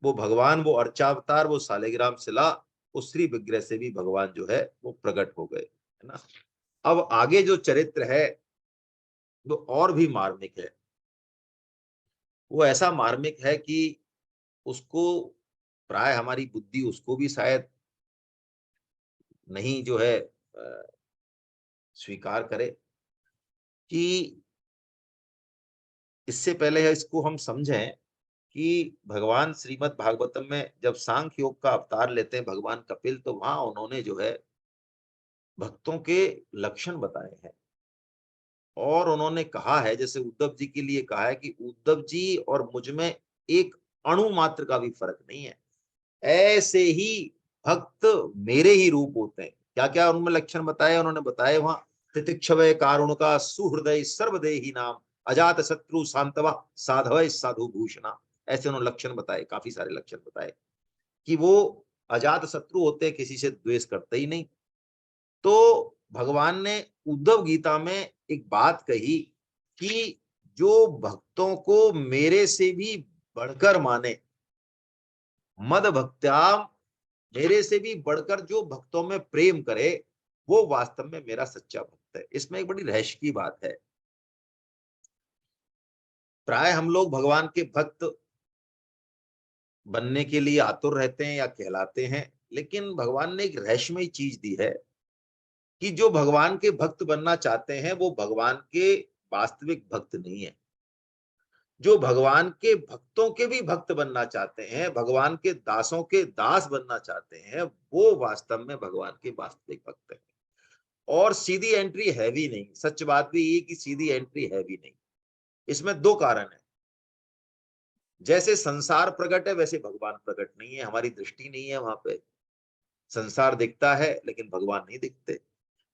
वो भगवान, वो अर्चावतार, वो सालिग्राम शिला, उस श्री विग्रह से भी भगवान जो है वो प्रकट हो गए, है ना। अब आगे जो चरित्र है वो और भी मार्मिक है। वो ऐसा मार्मिक है कि उसको प्राय हमारी बुद्धि उसको भी शायद नहीं जो है स्वीकार करे। कि इससे पहले इसको हम समझें कि भगवान श्रीमद् भागवतम में जब सांख्य योग का अवतार लेते हैं भगवान कपिल, तो वहां उन्होंने जो है भक्तों के लक्षण बताए हैं। और उन्होंने कहा है, जैसे उद्धव जी के लिए कहा है कि उद्धव जी और मुझ में एक अणु मात्र का भी फर्क नहीं है, ऐसे ही भक्त मेरे ही रूप होते हैं। क्या क्या उनमें लक्षण बताए उन्होंने, बताए वहां, तितिक्षवय कारुण का सुहृदय सर्वदेही नाम, अजात शत्रु शांतवा साधवय साधु भूषणा। ऐसे उन्होंने लक्षण बताए, काफी सारे लक्षण बताए कि वो अजात शत्रु होते हैं, किसी से द्वेष करते ही नहीं। तो भगवान ने उद्धव गीता में एक बात कही कि जो भक्तों को मेरे से भी बढ़कर माने, मद भक्त्याम, मेरे से भी बढ़कर जो भक्तों में प्रेम करे, वो वास्तव में मेरा सच्चा भक्त है। इसमें एक बड़ी रहस्य की बात है। प्राय हम लोग भगवान के भक्त बनने के लिए आतुर रहते हैं या कहलाते हैं, लेकिन भगवान ने एक रहस्यमय चीज दी है कि जो भगवान के भक्त बनना चाहते हैं वो भगवान के वास्तविक भक्त नहीं है। जो भगवान के भक्तों के भी भक्त बनना चाहते हैं, भगवान के दासों के दास बनना चाहते हैं, वो वास्तव में भगवान के वास्तविक भक्त हैं। और सीधी एंट्री है भी नहीं। सच बात भी ये कि सीधी एंट्री है भी नहीं। इसमें दो कारण है। जैसे संसार प्रकट है वैसे भगवान प्रकट नहीं है, हमारी दृष्टि नहीं है वहां पे। संसार दिखता है लेकिन भगवान नहीं दिखते।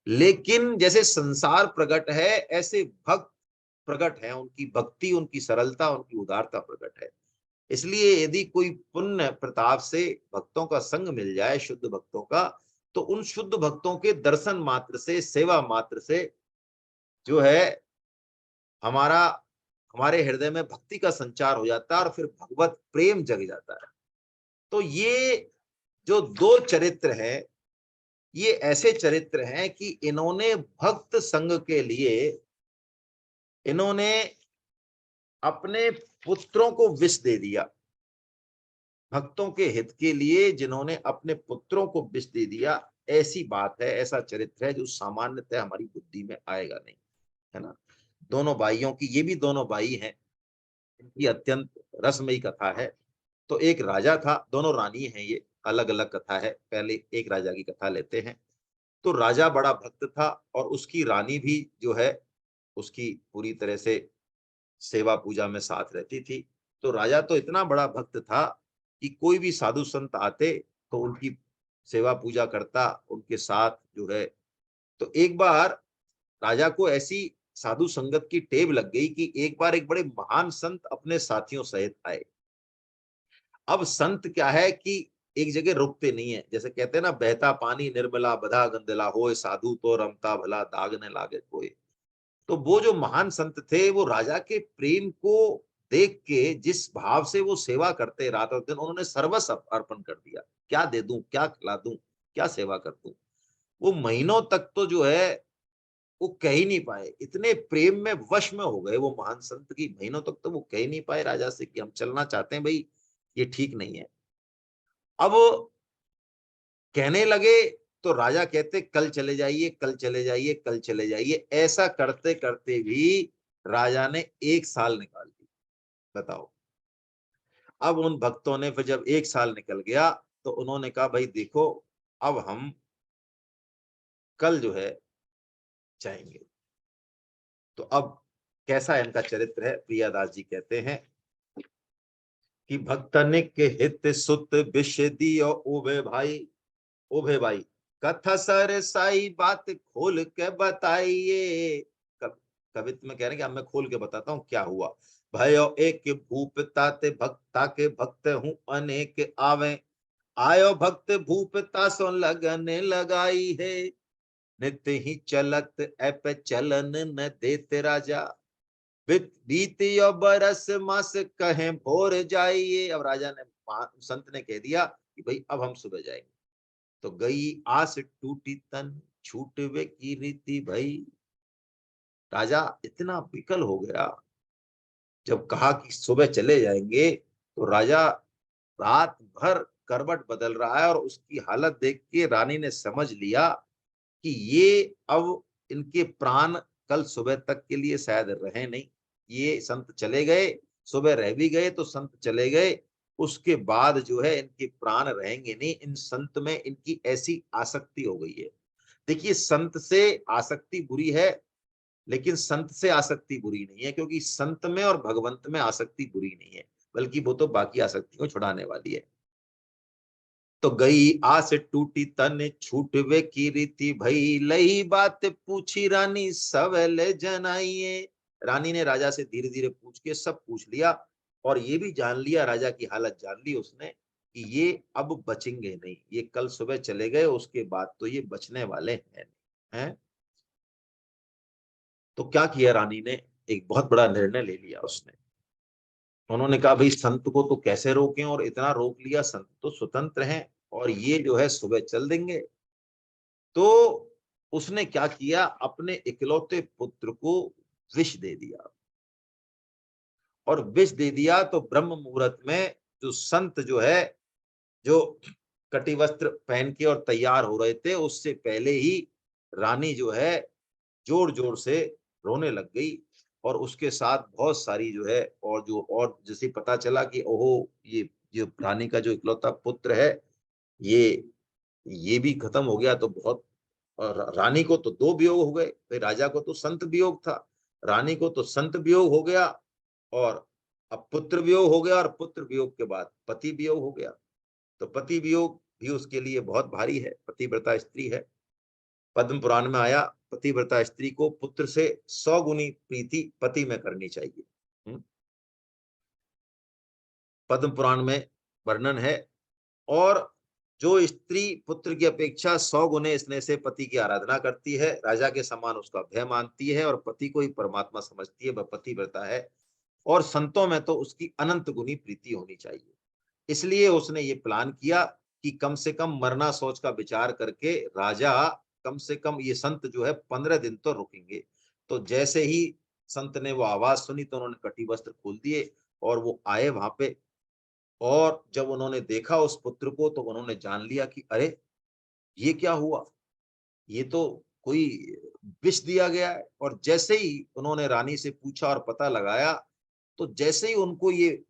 लेकिन जैसे संसार प्रकट है ऐसे भक्त प्रकट है, उनकी भक्ति, उनकी सरलता, उनकी उदारता प्रकट है। इसलिए यदि कोई पुण्य प्रताप से भक्तों का संग मिल जाए, शुद्ध भक्तों का, तो उन शुद्ध भक्तों के दर्शन मात्र से, सेवा मात्र से जो है हमारा हमारे हृदय में भक्ति का संचार हो जाता है और फिर भगवत प्रेम जग जाता है। तो ये जो दो चरित्र हैं, ये ऐसे चरित्र हैं कि इन्होंने भक्त संग के लिए इन्होंने अपने पुत्रों को विष दे दिया। भक्तों के हित के लिए जिन्होंने अपने पुत्रों को विष दे दिया, ऐसी बात है, ऐसा चरित्र है जो सामान्यतः हमारी बुद्धि में आएगा नहीं, है ना। दोनों भाइयों की, ये भी दोनों भाई हैं, इनकी अत्यंत रसमयी कथा है। तो एक राजा था, दोनों रानी हैं, ये अलग अलग कथा है। पहले एक राजा की कथा लेते हैं। तो राजा बड़ा भक्त था और उसकी रानी भी जो है उसकी पूरी तरह से सेवा पूजा में साथ रहती थी। तो राजा तो इतना बड़ा भक्त था कि कोई भी साधु संत आते तो उनकी सेवा पूजा करता, उनके साथ जो है। तो एक बार राजा को ऐसी साधु संगत की टेव लग गई कि एक बार एक बड़े महान संत अपने साथियों सहित आए। अब संत क्या है कि एक जगह रुकते नहीं है। जैसे कहते हैं ना, बहता पानी निर्मला बधा गंदला होए, साधु तो रमता भला दाग न लागे कोई। तो वो जो महान संत थे, वो राजा के प्रेम को देख के जिस भाव से वो सेवा करते रात और दिन, उन्होंने सर्वस्व अर्पण कर दिया। क्या दे दूं, क्या खिला दूं, क्या सेवा कर दूं। वो महीनों तक तो जो है वो कह ही नहीं पाए, इतने प्रेम में वश में हो गए वो महान संत की। महीनों तक तो वो कह ही नहीं पाए राजा से कि हम चलना चाहते हैं भाई, ये ठीक नहीं है। अब कहने लगे तो राजा कहते कल चले जाइए, कल चले जाइए, कल चले जाइए। ऐसा करते करते भी राजा ने 1 साल निकाल दी। बताओ। अब उन भक्तों ने फिर जब 1 साल निकल गया तो उन्होंने कहा भाई देखो, अब हम कल जो है जाएंगे। तो अब कैसा इनका चरित्र है, प्रियादास जी कहते हैं कि भक्तनिक हित सुत विष दियो उभे भाई, उभे भाई कथा सर साई बात खोल के बताइए। कवित्व में कह रहे हैं कि अब मैं खोल के बताता हूँ क्या हुआ। भयो एक भूप ताते भक्ता के भक्त हूँ अनेक आवे, आयो भक्त भूप तासो लगने लगाई है, नित्य ही चलत ऐप चलन न देते राजा, बीतियो बरस मास कहे भोर जाइए। अब राजा ने, संत ने कह दिया कि भाई अब हम सुबह जाएंगे। तो गई आस टूटी तन छूटवे की रीति भई। राजा इतना विकल हो गया, जब कहा कि सुबह चले जाएंगे तो राजा रात भर करवट बदल रहा है और उसकी हालत देख के रानी ने समझ लिया कि ये अब इनके प्राण कल सुबह तक के लिए शायद रहे नहीं। ये संत चले गए सुबह रह भी गए तो संत चले गए, उसके बाद जो है इनके प्राण रहेंगे नहीं। इन संत में इनकी ऐसी आसक्ति हो गई है। देखिए, संत से आसक्ति बुरी है, लेकिन संत से आसक्ति बुरी नहीं है, क्योंकि संत में और भगवंत में आसक्ति बुरी नहीं है, बल्कि वो तो बाकी आसक्ति को छुड़ाने वाली है। तो गई आस टूटी तन छूटवे की रीति भई, लही बात पूछी रानी सवेले जनाइए। रानी ने राजा से धीरे धीरे पूछ के सब पूछ लिया, और ये भी जान लिया, राजा की हालत जान ली उसने कि ये अब बचेंगे नहीं, ये कल सुबह चले गए उसके बाद तो ये बचने वाले हैं। तो क्या किया रानी ने, एक बहुत बड़ा निर्णय ले लिया उसने। उन्होंने कहा भाई संत को तो कैसे रोकें, और इतना रोक लिया, संत तो स्वतंत्र हैं और ये जो है सुबह चल देंगे। तो उसने क्या किया, अपने इकलौते पुत्र को विष दे दिया। और विष दे दिया तो ब्रह्म मुहूर्त में जो संत जो है, जो कटी वस्त्र पहन के और तैयार हो रहे थे, उससे पहले ही रानी जो है जोर जोर से रोने लग गई। और उसके साथ बहुत सारी जो है, और जैसे पता चला कि ओहो, ये जो रानी का जो इकलौता पुत्र है, ये ये भी खत्म हो गया, तो बहुत। और रानी को तो दो वियोग हो गए, भाई राजा को तो संत वियोग था, रानी को तो संत वियोग हो गया, और अब पुत्र वियोग हो गया, और पुत्र वियोग के बाद पति वियोग हो गया। तो पति वियोग भी उसके लिए बहुत भारी है, पतिव्रता स्त्री है। पद्म पुराण में आया, पतिव्रता स्त्री को पुत्र से 100 गुनी प्रीति पति में करनी चाहिए। पद्म पुराण में वर्णन है। और जो स्त्री पुत्र की अपेक्षा 100 गुने स्नेह से पति की आराधना करती है, राजा के समान उसका भय मानती है, और पति को ही परमात्मा समझती है, वह पतिव्रता है। और संतों में तो उसकी अनंत गुनी प्रीति होनी चाहिए। इसलिए उसने ये प्लान किया कि कम से कम मरना सोच का विचार करके राजा, कम से कम ये संत जो है 15 दिन तो रुकेंगे। तो जैसे ही संत ने वो आवाज सुनी तो उन्होंने कटी वस्त्र खोल दिए और वो आए वहां पे। और जब उन्होंने देखा उस पुत्र को तो उन्होंने जान लिया कि अरे, ये क्या हुआ, ये तो कोई विष दिया गया है। और जैसे ही उन्होंने रानी से पूछा और पता लगाया, तो जैसे ही उनको ये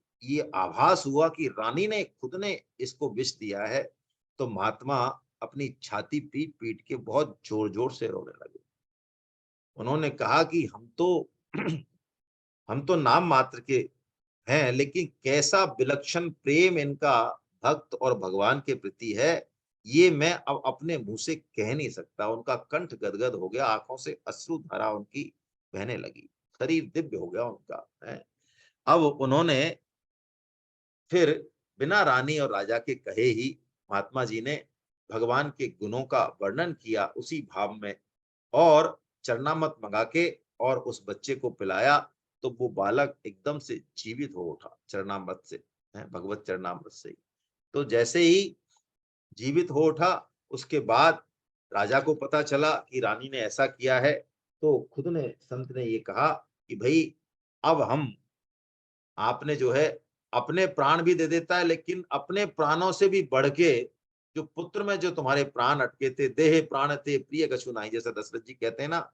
आभास हुआ कि रानी ने खुद ने इसको विष दिया है, तो महात्मा अपनी छाती पीट पीट के बहुत जोर जोर से रोने लगे। उन्होंने कहा कि हम तो नाम मात्र के हैं, लेकिन कैसा विलक्षण प्रेम इनका भक्त और भगवान के प्रति है, ये मैं अब अपने मुंह से कह नहीं सकता। उनका कंठ गदगद हो गया, आंखों से अश्रु धारा उनकी बहने लगी, शरीर दिव्य हो गया उनका है। अब उन्होंने फिर बिना रानी और राजा के कहे ही महात्मा जी ने भगवान के गुणों का वर्णन किया उसी भाव में, और चरणामृत मंगा के और उस बच्चे को पिलाया। तो वो बालक एकदम से जीवित हो उठा चरणामृत से, भगवत चरणामृत से। तो जैसे ही जीवित हो उठा, उसके बाद राजा को पता चला कि रानी ने ऐसा किया है, तो खुद ने संत ने ये कहा कि भाई, अब हम, आपने जो है अपने प्राण भी दे देता है, लेकिन अपने प्राणों से भी बढ़ के जो पुत्र में जो तुम्हारे प्राण अटके थे, देहे प्राण थे प्रिय कछु नाहि, जैसा दशरथ जी कहते हैं ना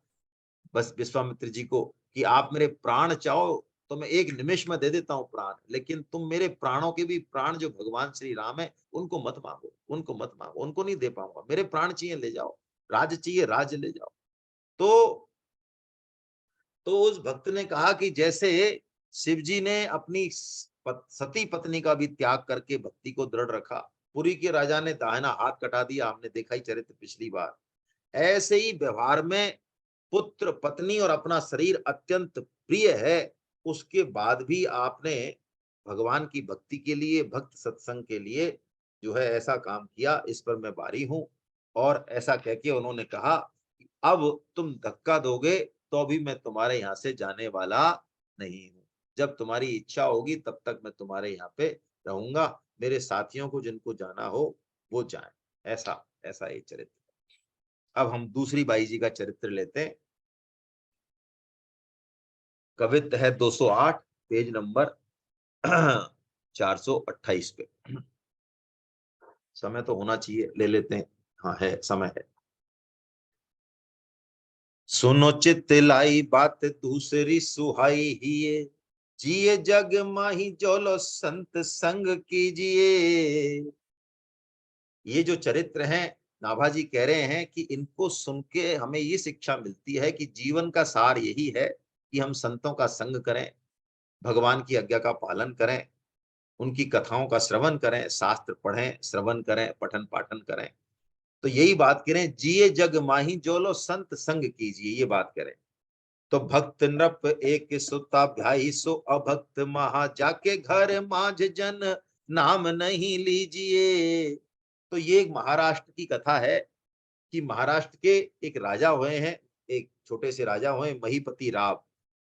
बस विश्वामित्र जी को, कि आप मेरे प्राण चाहो तो मैं एक निमिष में दे देता हूँ प्राण, लेकिन तुम मेरे प्राणों के भी प्राण जो भगवान श्री राम है उनको मत मांगो, उनको मत मांगो, उनको नहीं दे पाऊंगा। मेरे प्राण चाहिए ले जाओ, राज्य चाहिए राज्य ले जाओ। तो उस भक्त ने कहा कि जैसे शिव जी ने अपनी सती पत्नी का भी त्याग करके भक्ति को दृढ़ रखा, पुरी के राजा ने दाहिना हाथ कटा दिया, हमने देखा ही चरित्र पिछली बार, ऐसे ही व्यवहार में पुत्र पत्नी और अपना शरीर अत्यंत प्रिय है, उसके बाद भी आपने भगवान की भक्ति के लिए, भक्त सत्संग के लिए जो है ऐसा काम किया, इस पर मैं भारी हूं। और ऐसा कह के उन्होंने कहा कि अब तुम धक्का दोगे तो अभी मैं तुम्हारे यहाँ से जाने वाला नहीं हूं, जब तुम्हारी इच्छा होगी तब तक मैं तुम्हारे यहाँ पे रहूंगा, मेरे साथियों को जिनको जाना हो वो जाए। ऐसा ऐसा एक चरित्र। अब हम दूसरी बाई जी का चरित्र लेते हैं। कवित्त है 208, पेज नंबर 428 पे। समय तो होना चाहिए, ले लेते हैं। हाँ, है, समय है। सुनो चित लाई बात दूसरी सुहाई ही, जिए जग माही जोलो संत संग कीजिए। ये जो चरित्र हैं, नाभाजी कह रहे हैं कि इनको सुन के हमें ये शिक्षा मिलती है कि जीवन का सार यही है कि हम संतों का संग करें, भगवान की आज्ञा का पालन करें, उनकी कथाओं का श्रवण करें, शास्त्र पढ़ें, श्रवण करें, पठन पाठन करें। तो यही बात करें, जिए जग माही जोलो संत संग कीजिए, ये बात करें। तो भक्त नृप एक सुता भ्याई सो अभक्त महा, जाके घर माझ जन नाम नहीं लीजिए। तो ये एक महाराष्ट्र की कथा है कि महाराष्ट्र के एक राजा हुए हैं, एक छोटे से राजा हुए महीपति राव।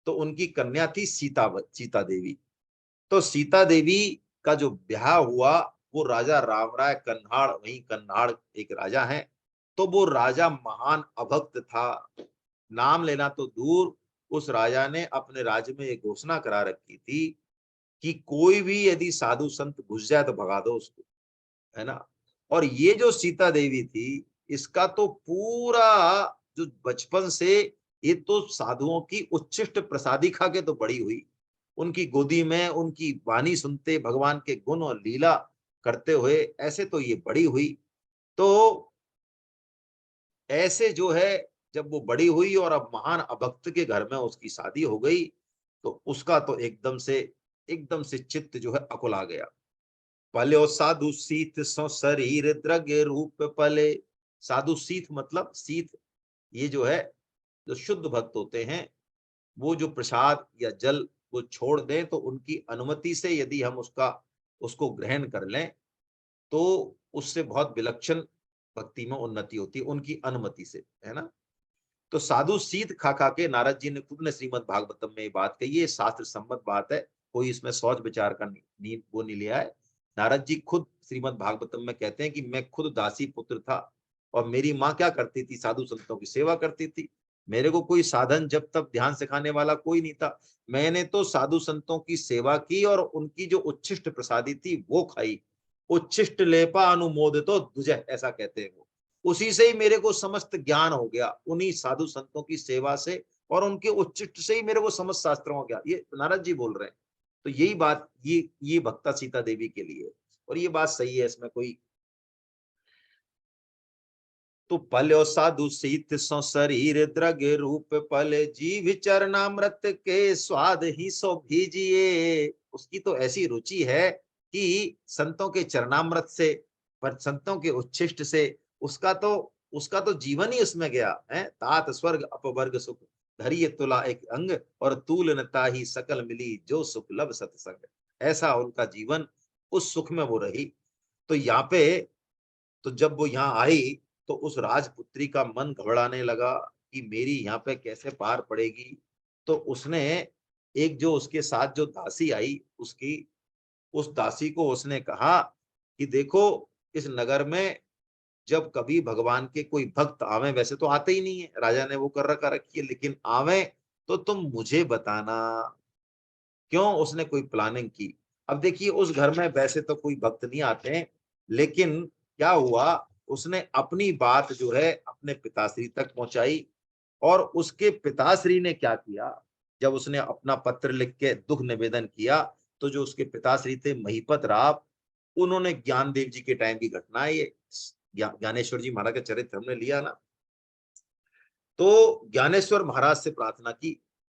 तो उनकी कन्या थी सीता देवी। तो सीता देवी का जो ब्याह हुआ वो राजा रामराय कन्हाड़, वही कन्हाड़ एक राजा है। तो वो राजा महान अभक्त था, नाम लेना तो दूर, उस राजा ने अपने राज्य में एक घोषणा करा रखी थी कि कोई भी यदि साधु संत घुस जाए तो भगा दो उसको, है ना। और ये जो सीता देवी थी, इसका तो पूरा जो बचपन से, ये तो साधुओं की उच्छिष्ट प्रसादी खा के तो बड़ी हुई, उनकी गोदी में उनकी वाणी सुनते, भगवान के गुण और लीला करते हुए ऐसे तो ये बड़ी हुई। तो ऐसे जो है, जब वो बड़ी हुई और अब महान अभक्त के घर में उसकी शादी हो गई, तो उसका तो एकदम से चित्त जो है अकुला गया। पल्यो साधु सीत सो शरीर द्रगे रूप पले। साधु सीत मतलब सीत, ये जो है, जो शुद्ध भक्त होते हैं, वो जो प्रसाद या जल वो छोड़ दें तो उनकी अनुमति से यदि हम उसको ग्रहण कर लें तो उससे बहुत विलक्षण भक्ति में उन्नति होती है, उनकी अनुमति से, है ना। तो साधु सीत खा खा के, नारद जी ने खुद ने श्रीमद् भागवतम में ये बात कही है, शास्त्र सम्मत बात है, कोई इसमें सोच विचार का नहीं वो नहीं लिया है। नारद जी खुद श्रीमद् भागवतम में कहते हैं कि मैं खुद दासी पुत्र था और मेरी माँ क्या करती थी, साधु संतों की सेवा करती थी। मेरे को कोई साधन जब तब ध्यान सिखाने वाला कोई नहीं था, मैंने तो साधु संतों की सेवा की और उनकी जो उच्छिष्ट प्रसादी थी वो खाई। उच्छिष्ट लेपा अनुमोदितो दुजह, ऐसा कहते हैं वो। उसी से ही मेरे को समस्त ज्ञान हो गया, उन्हीं साधु संतों की सेवा से और उनके उच्चिष्ट से ही मेरे को समस्त शास्त्रों हो गया, ये नारद जी बोल रहे हैं। तो यही बात, ये भक्ता सीता देवी के लिए, और ये बात सही है, इसमें कोई। तो पल्यो साधु सीत सो शरीर द्रग रूप पले, जीव चरणामृत के स्वाद ही सो भीजिए। उसकी तो ऐसी रुचि है कि संतों के चरणामृत से, पर संतों के उच्छिष्ट से, उसका तो जीवन ही उसमें गया है। तात स्वर्ग अपवर्ग सुख, धरिय तुला एक अंग, और तूल नता ही सकल मिली, जो सुख लब सत्संग। ऐसा उनका जीवन, उस सुख में वो रही। तो यहाँ पे, तो जब वो यहाँ आई तो उस राजपुत्री का मन घबराने लगा कि मेरी यहाँ पे कैसे पार पड़ेगी। तो उसने, एक जो उसके साथ जो दासी आई, उस दासी को उसने कहा कि देखो, इस नगर में जब कभी भगवान के कोई भक्त आवे, वैसे तो आते ही नहीं है, राजा ने वो कर रखा रखी है, लेकिन आवे तो तुम मुझे बताना। क्यों, उसने कोई प्लानिंग की। अब देखिए, उस घर में वैसे तो कोई भक्त नहीं आते हैं, लेकिन क्या हुआ, उसने अपनी बात जो है अपने पिताश्री तक पहुंचाई। और उसके पिताश्री ने क्या किया, जब उसने अपना पत्र लिख के दुख निवेदन किया, तो जो उसके पिताश्री थे महिपत राव, उन्होंने ज्ञानदेव जी के टाइम की घटना है ये, ज्ञानेश्वर जी महाराज का चरित्र हमने लिया ना। तो ज्ञानेश्वर महाराज से प्रार्थना की,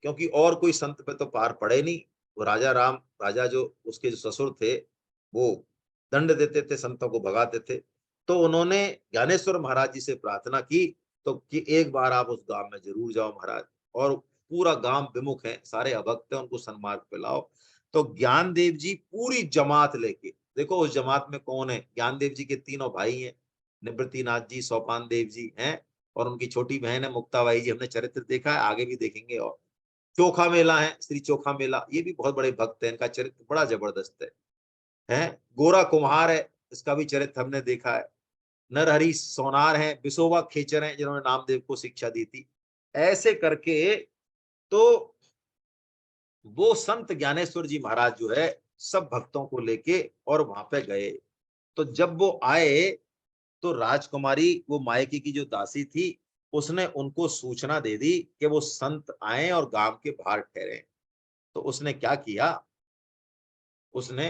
क्योंकि और कोई संत पे तो पार पड़े नहीं। वो राजा जो उसके जो ससुर थे, वो दंड देते थे, संतों को भगाते थे। तो उन्होंने ज्ञानेश्वर महाराज जी से प्रार्थना की, तो कि एक बार आप उस गांव में जरूर जाओ महाराज, और पूरा गांव विमुख है, सारे अभक्त हैं, उनको सन्मार्ग पे लाओ। तो ज्ञानदेव जी पूरी जमात लेके, देखो उस जमात में कौन है, ज्ञानदेव जी के तीनों भाई हैं, निवृत्तिनाथ जी, सोपान देव जी हैं, और उनकी छोटी बहन है मुक्ताबाई जी, हमने चरित्र देखा है, आगे भी देखेंगे। और चोखा मेला है, श्री चोखा मेला, ये भी बहुत बड़े भक्त हैं, इनका चरित्र बड़ा जबरदस्त है। गोरा कुम्हार है, इसका भी चरित्र हमने देखा है। नरहरि सोनार हैं, बिसोबा खेचर हैं, जिन्होंने नामदेव को शिक्षा दी थी। ऐसे करके, तो वो संत ज्ञानेश्वर जी महाराज जो है सब भक्तों को लेके और वहां पे गए। तो जब वो आए, तो राजकुमारी, वो मायके की जो दासी थी, उसने उनको सूचना दे दी कि वो संत आए और गांव के बाहर ठहरे। तो उसने क्या किया, उसने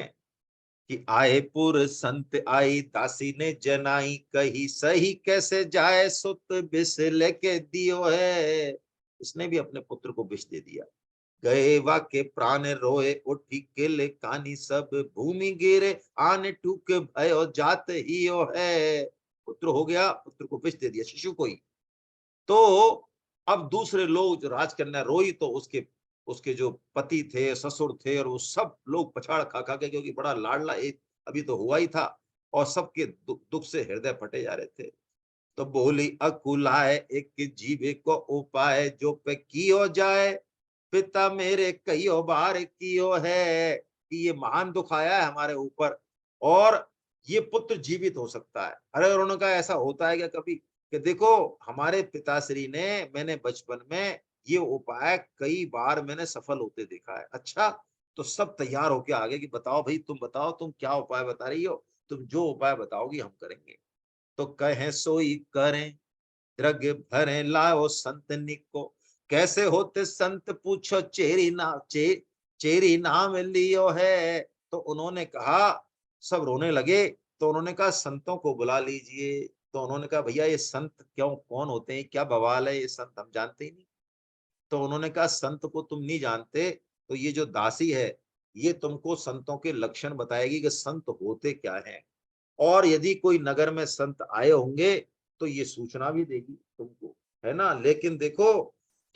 कि आए पुर संत आई, दासी ने जनाई कही, सही कैसे जाए सुत विष लेके दियो है। उसने भी अपने पुत्र को विष दे दिया। गए वाके प्राण रोए, उठी केले कानी सब, भूमि गिरे आने टूक भयो जात ही है। पुत्र हो गया, पुत्र को विष दे दिया, शिशु को ही। तो अब दूसरे लोग, जो राजकन्या रोई, तो उसके उसके जो पति थे, ससुर थे, और वो सब लोग पछाड़ खा खा के, क्योंकि बड़ा लाडला एक अभी तो हुआ ही था, और सबके दुख से हृदय फटे जा रहे थे। तो बोली अकुलाए एक जीवे को उपाय, जो पे कियो जाए पिता मेरे कईयो बार कियो है। कि ये महान दुख आया है हमारे ऊपर, और ये पुत्र जीवित हो सकता है। अरे उन्होंने कहा ऐसा होता है क्या कभी, कि देखो हमारे पिताश्री ने, मैंने बचपन में ये उपाय कई बार मैंने सफल होते देखा है। अच्छा, तो सब तैयार होके आ गए कि बताओ भाई, तुम बताओ, तुम क्या उपाय बता रही हो, तुम जो उपाय बताओगी हम करेंगे। तो कहे सोई करें, द्रग भरे लाओ संतनी को, कैसे होते संत पूछो चेरी नाम लियो है। तो उन्होंने कहा, सब रोने लगे। तो उन्होंने कहा संतों को बुला लीजिए। तो उन्होंने कहा भैया ये संत क्यों, कौन होते हैं, क्या बवाल है, ये संत हम जानते ही नहीं। तो उन्होंने कहा संत को तुम नहीं जानते, तो ये जो दासी है, ये तुमको संतों के लक्षण बताएगी कि संत होते क्या है, और यदि कोई नगर में संत आए होंगे तो ये सूचना भी देगी तुमको, है ना। लेकिन देखो,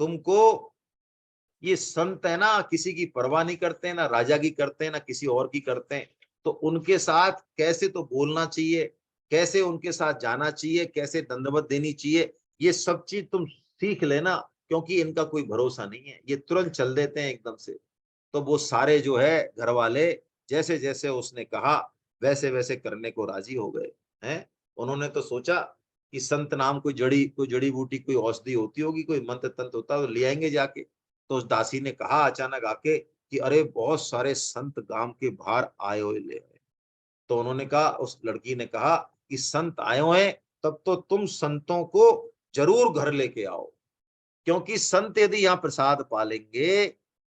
तुमको ये संत है ना, किसी की परवाह नहीं करते हैं, ना राजा की करते हैं, ना किसी और की करते हैं। तो उनके साथ कैसे तो बोलना चाहिए, कैसे उनके साथ जाना चाहिए, कैसे दंडवत देनी चाहिए, ये सब चीज तुम सीख लेना, क्योंकि इनका कोई भरोसा नहीं है, ये तुरंत चल देते हैं एकदम से। तो वो सारे जो है घर वाले, जैसे जैसे उसने कहा वैसे वैसे करने को राजी हो गए हैं। उन्होंने तो सोचा कि संत नाम कोई जड़ी बूटी, कोई औषधि होती होगी, कोई मंत्र तंत्र होता तो ले आएंगे जाके। तो उस दासी ने कहा अचानक आके कि अरे बहुत सारे संत गांव के बाहर आए हुए ले आए। तो उन्होंने कहा, उस लड़की ने कहा कि संत आए हुए हैं, तब तो तुम संतों को जरूर घर लेके आओ, क्योंकि संत यदि यहाँ प्रसाद पालेंगे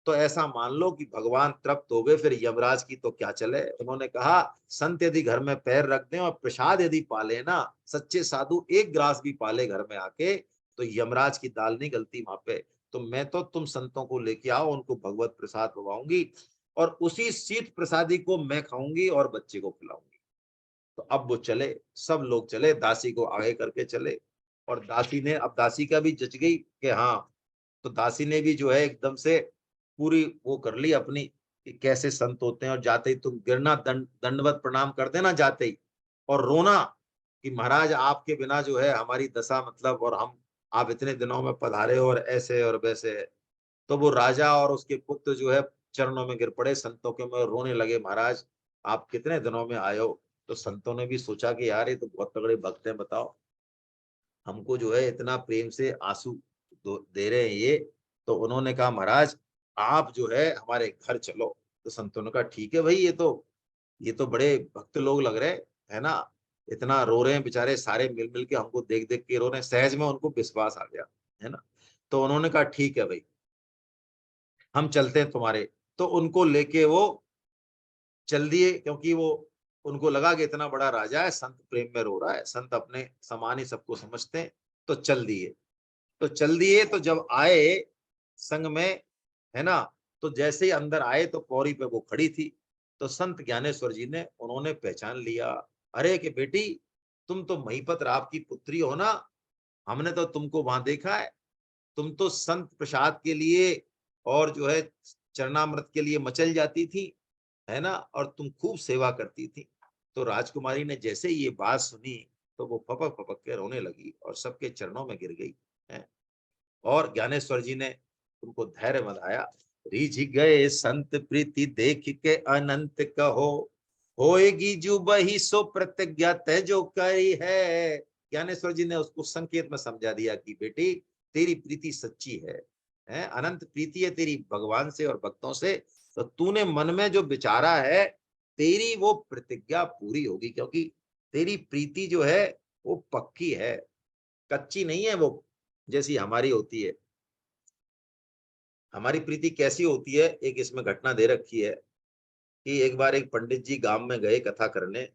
तो ऐसा मान लो कि भगवान तृप्त हो गए, फिर यमराज की तो क्या चले। उन्होंने कहा संत यदि घर में पैर रख दें और प्रसाद यदि पाले ना, सच्चे साधु एक ग्रास भी पाले घर में आके, तो यमराज की दाल नहीं गलती वहां पे। तो मैं तो तुम संतों को लेके आओ, उनको भगवत प्रसाद पवाऊंगी, और उसी शीत प्रसादी को मैं खाऊंगी और बच्चे को खिलाऊंगी। तो अब वो चले, सब लोग चले, दासी को आगे करके चले। और दासी ने, अब दासी का भी जच गई कि हाँ, तो दासी ने भी जो है एकदम से पूरी वो कर ली अपनी, कि कैसे संत होते हैं। और जाते ही तुम गिरना, दंडवत प्रणाम कर देना जाते ही, और रोना कि महाराज आपके बिना जो है हमारी दशा, मतलब, और हम, आप इतने दिनों में पधारे और ऐसे और वैसे है। तो वो राजा और उसके पुत्र जो है चरणों में गिर पड़े संतों के में, रोने लगे, महाराज आप कितने दिनों में आए हो। तो संतों ने भी सोचा कि यार ये तो बहुत तगड़े भक्त हैं, बताओ हमको जो है इतना प्रेम से आंसू दे रहे हैं ये। तो उन्होंने कहा महाराज आप जो है हमारे घर चलो। तो संतों ने कहा ठीक है भाई, ये तो बड़े भक्त लोग लग रहे है ना, इतना रो रहे हैं बेचारे, सारे मिल मिल के हमको देख देख के रो रहे हैं। सहज में उनको विश्वास आ गया, है ना। तो उन्होंने कहा ठीक है भाई, हम चलते हैं तुम्हारे। तो उनको लेके वो चल दिए, क्योंकि वो, उनको लगा कि इतना बड़ा राजा है, संत प्रेम में रो रहा है, संत अपने समान ही सबको समझते हैं। तो चल दिए, तो चल दिए। तो जब आए संग में, है ना, तो जैसे ही अंदर आए तो पौड़ी पे वो खड़ी थी। तो संत ज्ञानेश्वर जी ने, उन्होंने पहचान लिया, अरे कि बेटी तुम तो महिपत राव की पुत्री हो ना, हमने तो तुमको वहां देखा है, तुम तो संत प्रसाद के लिए और जो है चरणामृत के लिए मचल जाती थी, है ना, और तुम खूब सेवा करती थी। तो राजकुमारी ने जैसे ये बात सुनी, तो वो फपक फपक के रोने लगी और सबके चरणों में गिर गई है। और ज्ञानेश्वर जी ने उनको धैर्य बंधाया। रिझ गए संत प्रीति देख के अनंत कहो, होएगी जो बही सो प्रतिज्ञा तय जो करी है। ज्ञानेश्वर जी ने उसको संकेत में समझा दिया कि बेटी तेरी प्रीति सच्ची है अनंत प्रीति है तेरी भगवान से और भक्तों से। तो तूने मन में जो विचारा है, तेरी वो प्रतिज्ञा पूरी होगी, क्योंकि तेरी प्रीति जो है वो पक्की है, कच्ची नहीं है वो, जैसी हमारी होती है। हमारी प्रीति कैसी होती है, एक इसमें घटना दे रखी है कि एक बार एक पंडित जी गांव में गए कथा करने।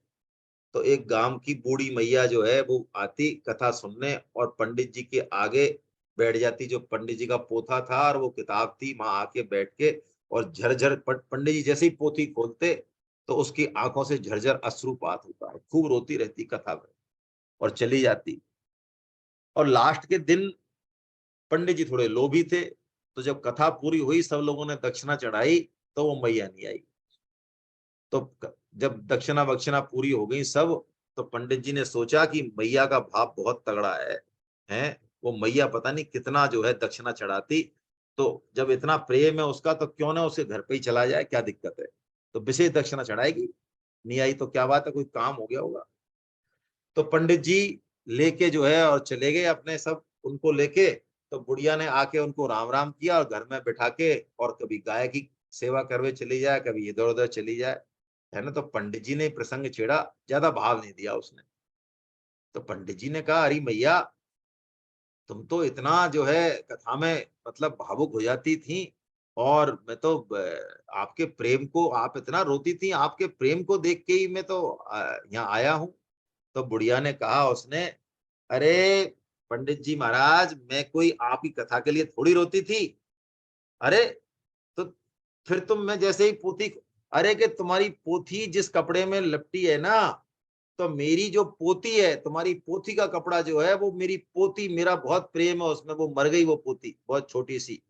तो एक गांव की बूढ़ी मैया जो है वो आती कथा सुनने और पंडित जी के आगे बैठ जाती। जो पंडित जी का पोथा था और वो किताब थी, वहां आके बैठ के और झरझर पंडित जी जैसे ही पोथी खोलते तो उसकी आंखों से झरझर अश्रुपात होता है, खूब रोती रहती कथा में और चली जाती। और लास्ट के दिन पंडित जी थोड़े लोभी थे, तो जब कथा पूरी हुई, सब लोगों ने दक्षिणा चढ़ाई, तो वो मैया नहीं आई। तो जब दक्षिणा वक्षिणा पूरी हो गई सब, तो पंडित जी ने सोचा कि मैया का भाव बहुत तगड़ा है वो मैया पता नहीं कितना जो है दक्षिणा चढ़ाती। तो जब इतना प्रेम है उसका, तो क्यों ना उसके घर पे ही चला जाए, क्या दिक्कत है। तो विशेष दक्षिणा चढ़ाएगी, नहीं आई तो क्या बात है, कोई काम हो गया होगा। तो पंडित जी लेके जो है और चले गए अपने सब उनको लेके। तो बुढ़िया ने आके उनको राम राम किया और घर में बैठा के, और कभी गाय की सेवा करवे चली जाए, कभी इधर उधर चली जाए, है ना। तो पंडित जी ने प्रसंग छेड़ा, ज्यादा भाव नहीं दिया उसने। तो पंडित जी ने कहा, अरे मैया, तुम तो इतना जो है कथा में मतलब भावुक हो जाती थी, और मैं तो आपके प्रेम को, आप इतना रोती थी, आपके प्रेम को देख के ही मैं तो यहाँ आया हूँ। तो बुढ़िया ने कहा उसने, अरे पंडित जी महाराज, मैं कोई आपकी कथा के लिए थोड़ी रोती थी। अरे तो फिर तुम, मैं जैसे ही पोथी, अरे कि तुम्हारी पोथी जिस कपड़े में लपटी है ना, तो मेरी जो पोती है, तुम्हारी पोती का कपड़ा जो है, वो मेरी पोती, मेरा बहुत प्रेम है उसमें, वो मर गई वो पोती बहुत छोटी सी।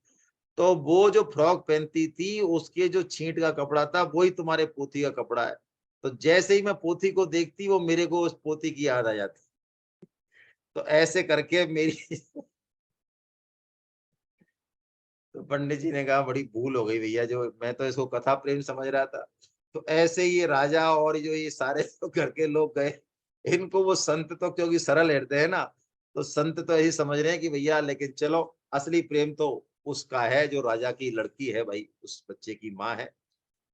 तो वो जो फ्रॉक पहनती थी, उसके जो छींट का कपड़ा था, वही तुम्हारे पोती का कपड़ा है। तो जैसे ही मैं पोती को देखती, वो मेरे को उस पोती की याद आ जाती। तो ऐसे करके मेरी तो पंडित जी ने कहा, बड़ी भूल हो गई भैया, जो मैं तो इसको कथा प्रेम समझ रहा था। तो ऐसे ही ये राजा और जो ये सारे तो घर के लोग गए, इनको वो संत तो क्योंकि सरल हृदय है ना, तो संत तो यही समझ रहे हैं कि भैया, लेकिन चलो, असली प्रेम तो उसका है जो राजा की लड़की है भाई, उस बच्चे की माँ है।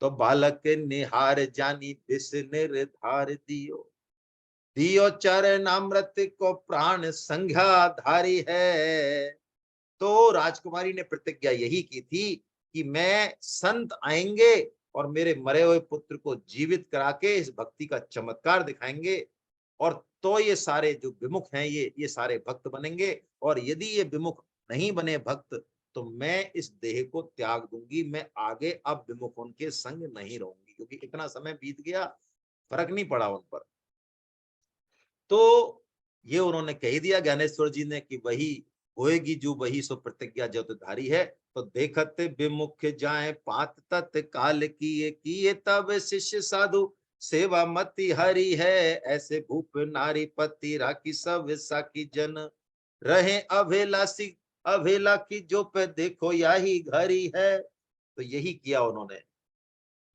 तो बालक निहार जानी बिस निर्धार दियो, दियो चरणामृत को प्राण संज्ञा धारी है। तो राजकुमारी ने प्रतिज्ञा यही की थी कि मैं, संत आएंगे और मेरे मरे हुए पुत्र को जीवित करा के इस भक्ति का चमत्कार दिखाएंगे, और तो ये सारे जो विमुख हैं, ये सारे भक्त बनेंगे, और यदि ये विमुख नहीं बने भक्त, तो मैं इस देह को त्याग दूंगी, मैं आगे अब विमुखों के संग नहीं रहूंगी, क्योंकि इतना समय बीत गया, फर्क नहीं पड़ा उन पर। तो ये उन्होंने कह दिया ज्ञानेश्वर जी ने कि वही होएगी जो वही सो प्रतिज्ञा जो धारी है। तो देखत विमुख जाए पात तत् काल किए तब शिष्य साधु सेवा मति हरि है। ऐसे भूप नारी पति राखी सब साकी जन रहे अभेलासी, अभेला की जो पे देखो यही घरी है। तो यही किया उन्होंने।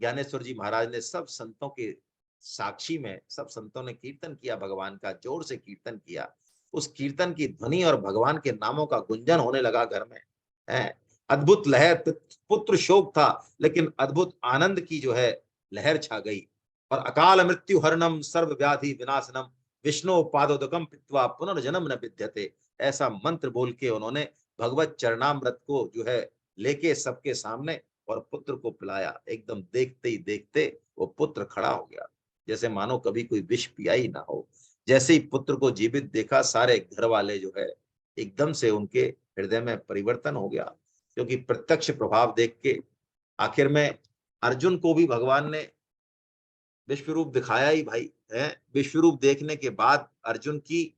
ज्ञानेश्वर जी महाराज ने सब संतों के साक्षी में, सब संतों ने कीर्तन किया, भगवान का जोर से कीर्तन किया। उस कीर्तन की ध्वनि और भगवान के नामों का गुंजन होने लगा घर में, है। अद्भुत लहर, पुत्र शोक था, लेकिन अद्भुत आनंद की जो है लहर छा गई। और अकाल मृत्यु हरणम सर्व व्याधि विनाशनम विष्णु पादोदकम पित्वा पुनर्जन्म न विद्यते, ऐसा मंत्र बोल के उन्होंने भगवत चरणामृत को जो है लेके सबके सामने और पुत्र को पिलाया। एकदम देखते ही देखते वो पुत्र खड़ा हो गया, जैसे मानो कभी कोई विष पिया ही ना हो। जैसे ही पुत्र को जीवित देखा, सारे घर वाले जो है एकदम से उनके हृदय में परिवर्तन हो गया, क्योंकि प्रत्यक्ष प्रभाव देख के आखिर में अर्जुन को भी भगवान ने विश्व रूप दिखाया ही भाई, है। विश्व रूप देखने के बाद अर्जुन की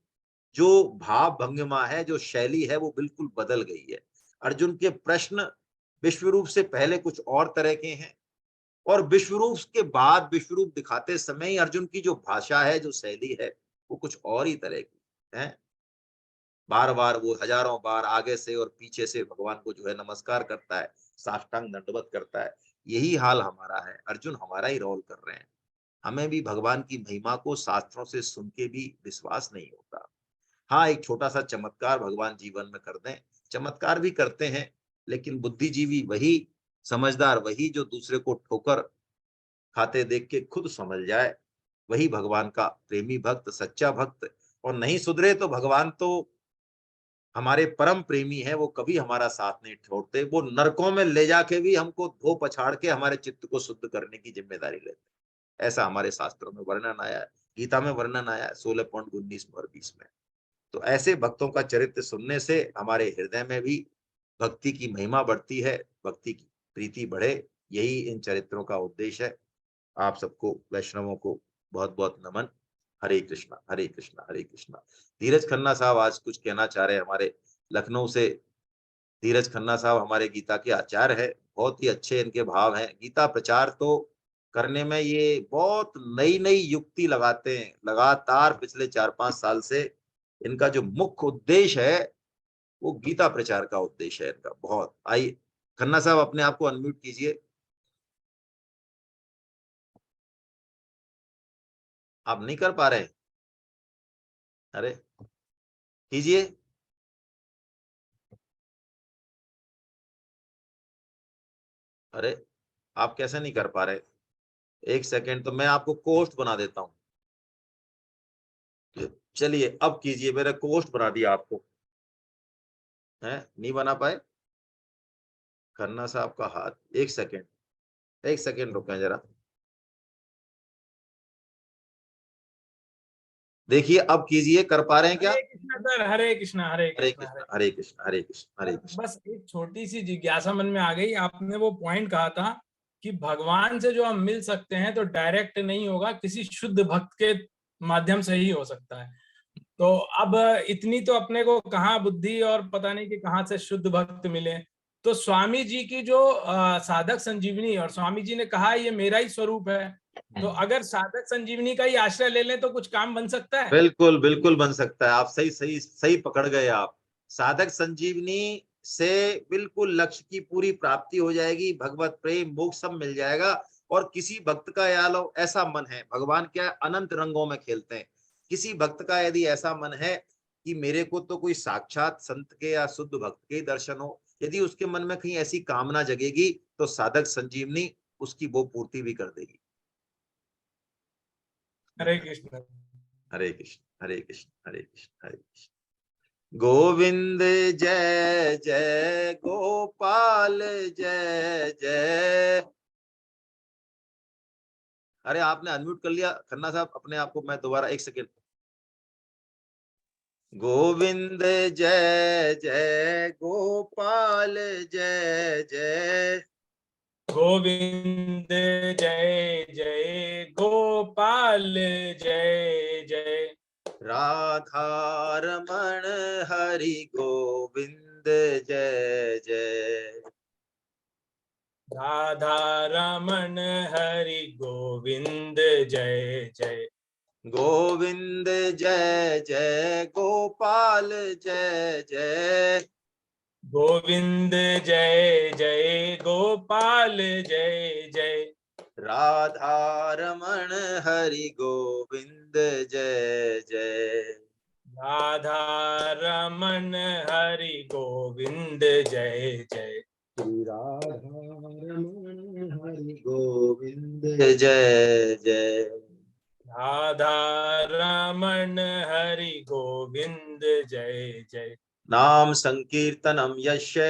जो भाव भंगिमा है, जो शैली है, वो बिल्कुल बदल गई है। अर्जुन के प्रश्न विश्व रूप से पहले कुछ और तरह के हैं, और विश्व रूप के बाद विश्व रूप दिखाते समय ही अर्जुन की जो भाषा है, जो शैली है, वो कुछ और ही तरह की है। बार बार वो हजारों बार आगे से और पीछे से भगवान को जो है नमस्कार करता है, साष्टांग दंडवत करता है। यही हाल हमारा है, अर्जुन हमारा ही रोल कर रहे हैं। हमें भी भगवान की महिमा को शास्त्रों से सुन के भी विश्वास नहीं होता। हाँ, एक छोटा सा चमत्कार भगवान जीवन में कर दें, चमत्कार भी करते हैं, लेकिन बुद्धिजीवी वही, समझदार वही जो दूसरे को ठोकर खाते देख के खुद समझ जाए, वही भगवान का प्रेमी भक्त, सच्चा भक्त। और नहीं सुधरे तो भगवान तो हमारे परम प्रेमी है, वो कभी हमारा साथ नहीं छोड़ते, वो नरकों में ले जाके भी हमको धो पछाड़ के हमारे चित्त को शुद्ध करने की जिम्मेदारी लेते हैं। ऐसा हमारे शास्त्रों में वर्णन आया है, गीता में वर्णन आया है 16.19 और 20 में। तो ऐसे भक्तों का चरित्र सुनने से हमारे हृदय में भी भक्ति की महिमा बढ़ती है, भक्ति की प्रीति बढ़े। यही इन चरित्रों का उद्देश्य है। आप सबको वैष्णवों को बहुत बहुत नमन। हरे कृष्णा हरे कृष्णा हरे कृष्णा। धीरज खन्ना साहब आज कुछ कहना चाह रहे हैं, हमारे लखनऊ से। धीरज खन्ना साहब हमारे गीता के आचार्य है, बहुत ही अच्छे इनके भाव हैं। गीता प्रचार तो करने में ये बहुत नई नई युक्ति लगाते हैं लगातार, पिछले 4-5 साल से इनका जो मुख्य उद्देश्य है वो गीता प्रचार का उद्देश्य है इनका। बहुत आइए खन्ना साहब अपने आप को अनम्यूट कीजिए। आप नहीं कर पा रहे हैं? अरे कीजिए। अरे आप कैसे नहीं कर पा रहे? एक सेकेंड, तो मैं आपको कोस्ट बना देता हूँ। चलिए अब कीजिए, मेरा कोस्ट बना दिया आपको। है नहीं बना पाए? खन्ना साहब का हाथ, एक सेकेंड, एक सेकेंड रुकें जरा। देखिए अब कीजिए, कर पा रहे हैं क्या? हरे कृष्णा सर, हरे कृष्णा हरे हरे कृष्णा कृष्ण हरे कृष्ण हरे कृष्ण हरे कृष्ण। बस एक छोटी सी जिज्ञासा मन में आ गई। आपने वो पॉइंट कहा था कि भगवान से जो हम मिल सकते हैं तो डायरेक्ट नहीं होगा, किसी शुद्ध भक्त के माध्यम से ही हो सकता है। तो अब इतनी तो अपने को कहाँ बुद्धि और पता नहीं कि कहाँ से शुद्ध भक्त मिले। तो स्वामी जी की जो साधक संजीवनी, और स्वामी जी ने कहा ये मेरा ही स्वरूप है, तो अगर साधक संजीवनी का ही आश्रय ले लें तो कुछ काम बन सकता है। बिल्कुल बिल्कुल बन सकता है। आप सही सही सही पकड़ गए आप। साधक संजीवनी से बिल्कुल लक्ष्य की पूरी प्राप्ति हो जाएगी, भगवत प्रेम मोक्ष सब मिल जाएगा। और किसी भक्त का यालो ऐसा मन है, भगवान क्या है, अनंत रंगों में खेलते हैं। किसी भक्त का यदि ऐसा मन है कि मेरे को तो कोई साक्षात संत के या शुद्ध भक्त के ही दर्शन हो, यदि उसके मन में कहीं ऐसी कामना जगेगी तो साधक संजीवनी उसकी वो पूर्ति भी कर देगी। हरे कृष्ण हरे कृष्ण हरे कृष्ण हरे कृष्ण हरे कृष्ण। गोविंद जय जय गोपाल जय जय। अरे आपने अनम्यूट कर लिया खन्ना साहब अपने आप को। मैं दोबारा एक सेकेंड। गोविंद जय जय गोपाल जय जय। गोविंद जय जय गोपाल जय जय। राधा रमण हरि गोविंद जय जय। राधा रमण हरि गोविंद जय जय। गोविंद जय जय गोपाल जय जय। गोविंद जय जय गोपाल जय जय। राधा रमण हरि गोविंद जय जय। राधा रमण हरि गोविंद जय जय। श्री राधा रमण हरि गोविंद जय जय। राधा रमण हरि गोविंद जय जय। नाम संकीर्तनम यस्य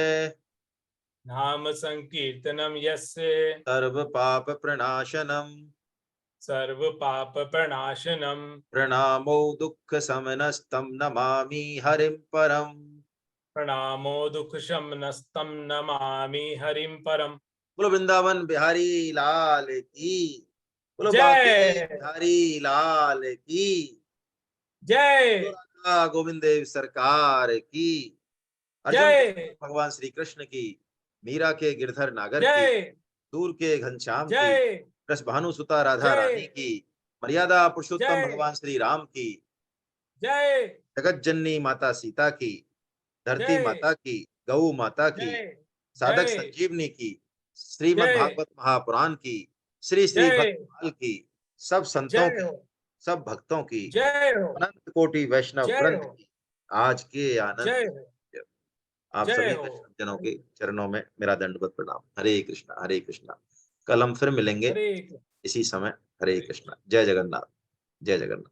नाम संकीर्तनम यस्य सर्व पाप प्रणाशनम सर्व पाप प्रणाशनम प्रणामो दुःख समनस्तम नमामि हरिं परम। प्रणामो दुख शमनस्तम नमामि हरिम परम। बोलो वृंदावन बिहारी लाल की। बोलो बांके जय बिहारी लाल की। बोलो जय राधा गोविंद देव सरकार की। अर्जुन के जय भगवान श्री कृष्ण की। मीरा के गिरधर नागर की। जय दूर के घनश्याम की। जय कृष्ण भानुसुता राधा रानी जय की। मर्यादा पुरुषोत्तम जय भगवान श्री राम की। जय जगत जननी माता सीता की। धरती जय माता की। गौ माता की। जय साधक जय संजीवनी की। श्रीमद् जय भागवत महापुराण की। श्री श्री जय भक्तमाल की। सब संतों जय की, हो सब भक्तों की, जय हो अनंत कोटि वैष्णव जय वृंद हो की आज के आनंद। जय हो आप जय सभी हो। वैष्णव जनों के चरणों में मेरा दंडवत प्रणाम। हरे कृष्णा हरे कृष्णा। कल हम फिर मिलेंगे हरे इसी समय। हरे हरे कृष्णा। जय जगन्नाथ। जय जगन्नाथ।